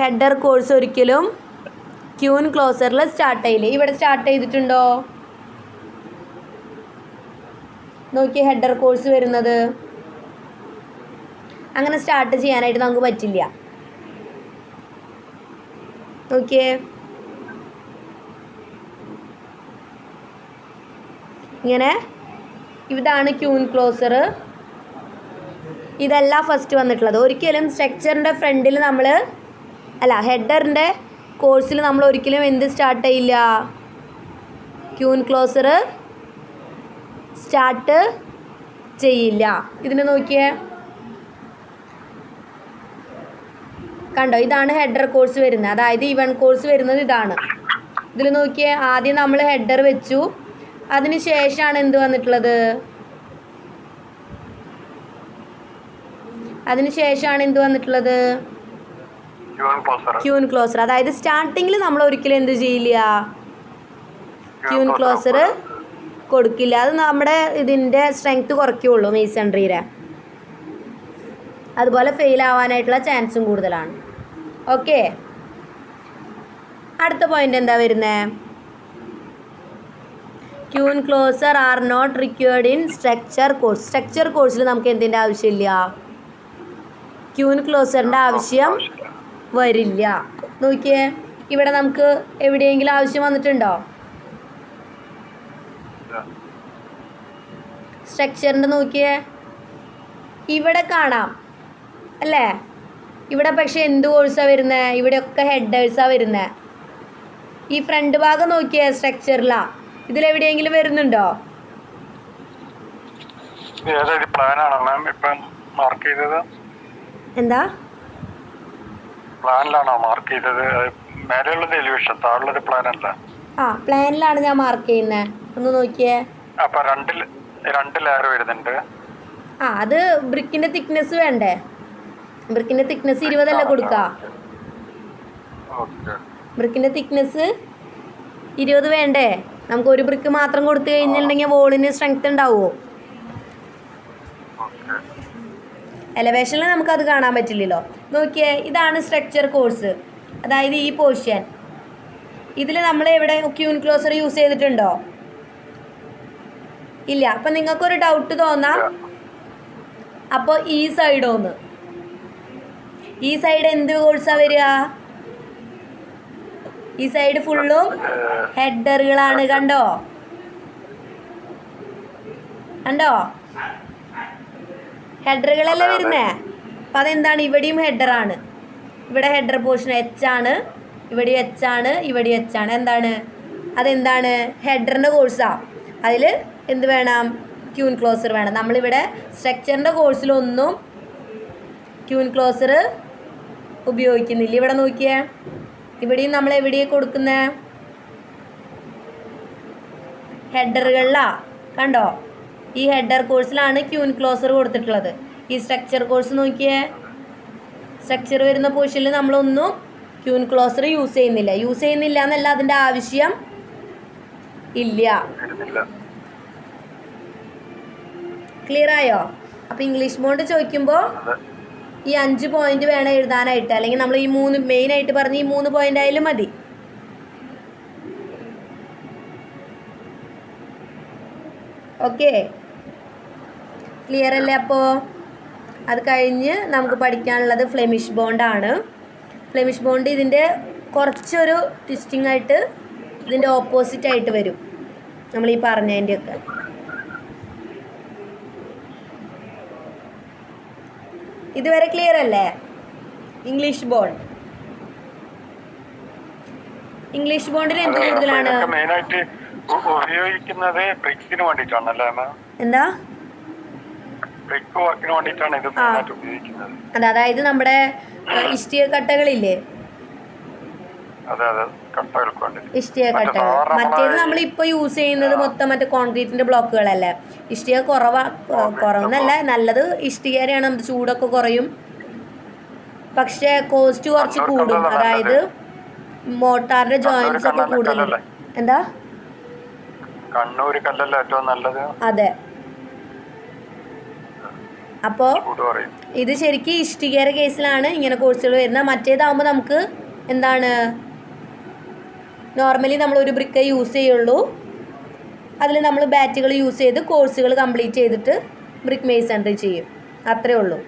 ഹെഡർ കോഴ്സ് ഒരിക്കലും ക്യൂൻ ക്ലോസറിൽ സ്റ്റാർട്ട് ചെയ്യില്ല. ഇവിടെ സ്റ്റാർട്ട് ചെയ്തിട്ടുണ്ടോ? നോക്കിയേ ഹെഡർ കോഴ്സ് വരുന്നത്. അങ്ങനെ സ്റ്റാർട്ട് ചെയ്യാനായിട്ട് നമുക്ക് പറ്റില്ല. നോക്കിയേ ഇങ്ങനെ ഇതാണ് ക്യൂൻ ക്ലോസർ. ഇതല്ല ഫസ്റ്റ് വന്നിട്ടുള്ളത്. ഒരിക്കലും സ്ട്രക്ചറിൻ്റെ ഫ്രണ്ടിൽ നമ്മൾ ഹെഡറിൻ്റെ കോഴ്സിൽ നമ്മൾ ഒരിക്കലും എന്ത് സ്റ്റാർട്ട് ചെയ്യില്ല, ക്യൂൻ ക്ലോസർ സ്റ്റാർട്ട് ചെയ്യില്ല. ഇതിന് നോക്കിയേ, കണ്ടോ, ഇതാണ് ഹെഡർ കോഴ്സ് വരുന്നത്. അതായത് ഇവൺ കോഴ്സ് വരുന്നത് ഇതാണ്. ഇതിൽ നോക്കിയേ, ആദ്യം നമ്മൾ ഹെഡർ വെച്ചു, അതിന് ശേഷമാണ് എന്ത് വന്നിട്ടുള്ളത്, ക്യൂൻ ക്ലോസർ. അതായത് സ്റ്റാർട്ടിങ്ങിൽ നമ്മൾ ഒരിക്കലും എന്ത് ചെയ്യില്ല, ക്യൂൻ ക്ലോസർ കൊടുക്കില്ല. അത് നമ്മുടെ ഇതിൻ്റെ സ്ട്രെങ്ത് കുറയ്ക്കുള്ളൂ മേസൺട്രിയുടെ. അതുപോലെ ഫെയിൽ ആവാനായിട്ടുള്ള ചാൻസും കൂടുതലാണ്. ഓക്കെ, അടുത്ത പോയിന്റ് എന്താ വരുന്നത്? Queen closer are not required in structure course. Structure കോഴ്സിൽ നമുക്ക് എന്തിൻ്റെ ആവശ്യമില്ല, ക്യൂൻ ക്ലോസറിൻ്റെ ആവശ്യം വരില്ല. നോക്കിയേ, ഇവിടെ നമുക്ക് എവിടെയെങ്കിലും ആവശ്യം വന്നിട്ടുണ്ടോ? സ്ട്രക്ചറിൻ്റെ നോക്കിയേ, ഇവിടെ കാണാം അല്ലേ? ഇവിടെ പക്ഷെ എന്ത് കോഴ്സാണ് വരുന്നത്? ഇവിടെയൊക്കെ ഹെഡേഴ്സാണ് വരുന്നത്. ഈ ഫ്രണ്ട് ഭാഗം നോക്കിയേ സ്ട്രക്ചറിലാണ്, ഇതിലെവിടെയെങ്കിലും വരുന്നുണ്ടോ? എന്താ പ്ലാനിലാണോ മാർക്ക് ചെയ്തത്? മേലെയുള്ളത് എലിവേഷൻ, താഴെയുള്ളത് പ്ലാൻ അല്ല. പ്ലാനിലാണ് ഞാൻ മാർക്ക് ചെയ്യുന്നത്. ഒന്ന് നോക്കിയേ. അപ്പൊ രണ്ട് ലെയർ വരുന്നുണ്ട്. അത് ബ്രിക്കിന്റെ തിക്നെസ് വേണ്ടേ? ബ്രിക്കിന്റെ തിക്നെസ് 20 കൊടുക്ക. ബ്രിക്കിന്റെ തിക്നെസ് 20 വേണ്ടേ? നമുക്ക് ഒരു ബ്രിക്ക് മാത്രം കൊടുത്തു കഴിഞ്ഞിട്ടുണ്ടെങ്കിൽ വോളിന് സ്ട്രെങ്ത് ഉണ്ടാവുമോ? എലവേഷനിൽ നമുക്കത് കാണാൻ പറ്റില്ലല്ലോ. നോക്കിയേ, ഇതാണ് സ്ട്രക്ചർ കോഴ്സ്. അതായത് ഈ പോർഷൻ, ഇതിൽ നമ്മൾ എവിടെ ക്യൂൻ ക്ലോസർ യൂസ് ചെയ്തിട്ടുണ്ടോ? ഇല്ല. അപ്പം നിങ്ങൾക്കൊരു ഡൗട്ട് തോന്നാം, അപ്പോൾ ഈ സൈഡോന്ന്, ഈ സൈഡ് എന്ത് കോഴ്സാണ് വരിക? ഈ സൈഡ് ഫുള്ളും ഹെഡറുകളാണ്. കണ്ടോ ഹെഡറുകളല്ലേ വരുന്നേ? അപ്പം അതെന്താണ്? ഇവിടെയും ഹെഡറാണ്. ഇവിടെ ഹെഡർ പോർഷൻ എച്ച് ആണ്, ഇവിടെ എച്ച് ആണ്, ഇവിടെ എച്ച് ആണ്. എന്താണ്? അതെന്താണ്? ഹെഡറിൻ്റെ കോഴ്സാണ്. അതിൽ എന്ത് വേണം? ക്യൂൻ ക്ലോസർ വേണം. നമ്മളിവിടെ സ്ട്രക്ചറിൻ്റെ കോഴ്സിലൊന്നും ക്യൂൻ ക്ലോസർ ഉപയോഗിക്കുന്നില്ല. ഇവിടെ നോക്കിയേ, ഇവിടെയും നമ്മൾ എവിടെയാണ് കൊടുക്കുന്നത്? ഹെഡറുകളിലാണ്. കണ്ടോ? ഈ ഹെഡർ കോഴ്സിലാണ് ക്യൂൻ ക്ലോസർ കൊടുത്തിട്ടുള്ളത്. ഈ സ്ട്രക്ചർ കോഴ്സ് നോക്കിയേ, സ്ട്രക്ചർ വരുന്ന പോർഷനിൽ നമ്മളൊന്നും ക്യൂൻ ക്ലോസർ യൂസ് ചെയ്യുന്നില്ല എന്നല്ല, അതിൻ്റെ ആവശ്യം ഇല്ല. ക്ലിയർ ആയോ? അപ്പോൾ ഇംഗ്ലീഷ് ബോണ്ട് ചോദിക്കുമ്പോൾ ഈ 5 പോയിന്റ് വേണം എഴുതാനായിട്ട്. അല്ലെങ്കിൽ നമ്മൾ ഈ 3 മെയിനായിട്ട് പറഞ്ഞ് ഈ 3 പോയിന്റ് ആയാലും മതി. ഓക്കെ, ക്ലിയർ അല്ലേ? അപ്പോൾ അത് കഴിഞ്ഞ് നമുക്ക് പഠിക്കാനുള്ളത് ഫ്ലെമിഷ് ബോണ്ടാണ്. ഫ്ലെമിഷ് ബോണ്ട് ഇതിൻ്റെ കുറച്ചൊരു ട്വിസ്റ്റിംഗ് ആയിട്ട് ഇതിൻ്റെ ഓപ്പോസിറ്റ് ആയിട്ട് വരും, നമ്മൾ ഈ പറഞ്ഞതിൻ്റെയൊക്കെ. ഇതുവരെ ക്ലിയർ അല്ലേ? ഇംഗ്ലീഷ് ബോണ്ടിൽ എന്ത് കൂടുതലാണ്? ഉപയോഗിക്കുന്നത് ബ്രിക്സിന് വേണ്ടിയിട്ടാണല്ലേ? എന്താ? ബ്രിക്ക് വർക്കിന് വേണ്ടിയിട്ടാണ് ഇത് ഉപയോഗിക്കുന്നത്. അതായത് നമ്മുടെ ഇഷ്ടിക കട്ടകളില്ലേ, ഇഷ്ടിക കട്ടകൾ. മറ്റേത് നമ്മളിപ്പോൾ യൂസ് ചെയ്യുന്നത് മൊത്തം മറ്റേ കോൺക്രീറ്റിന്റെ ബ്ലോക്കുകളല്ലേ. ഇഷ്ടിക കുറവെന്നല്ല, നല്ലത് ഇഷ്ടികയാണ്. നമുക്ക് ചൂടൊക്കെ കുറയും, പക്ഷെ കോസ്റ്റ് കുറച്ച് കൂടും. അതായത് മോട്ടാറിന്റെ ജോയിന്റ്സ് ഒക്കെ കൂടുതൽ. എന്താ? കണ്ണൂര് കല്ലല്ല ഏറ്റവും നല്ലത്. അതെ. അപ്പോൾ ഇത് ശരിക്കും ഇഷ്ടികയുടെ കേസിലാണ് ഇങ്ങനെ കോഴ്സുകൾ വരുന്നത്. മറ്റേതാകുമ്പോൾ നമുക്ക് എന്താണ്, നോർമലി നമ്മൾ ഒരു ബ്രിക്കേ യൂസ് ചെയ്യുള്ളൂ. അതിൽ നമ്മൾ ബാറ്റുകൾ യൂസ് ചെയ്ത് കോഴ്സുകൾ കംപ്ലീറ്റ് ചെയ്തിട്ട് ബ്രിക്ക് മേസൺറി ചെയ്യും. അത്രേ ഉള്ളൂ.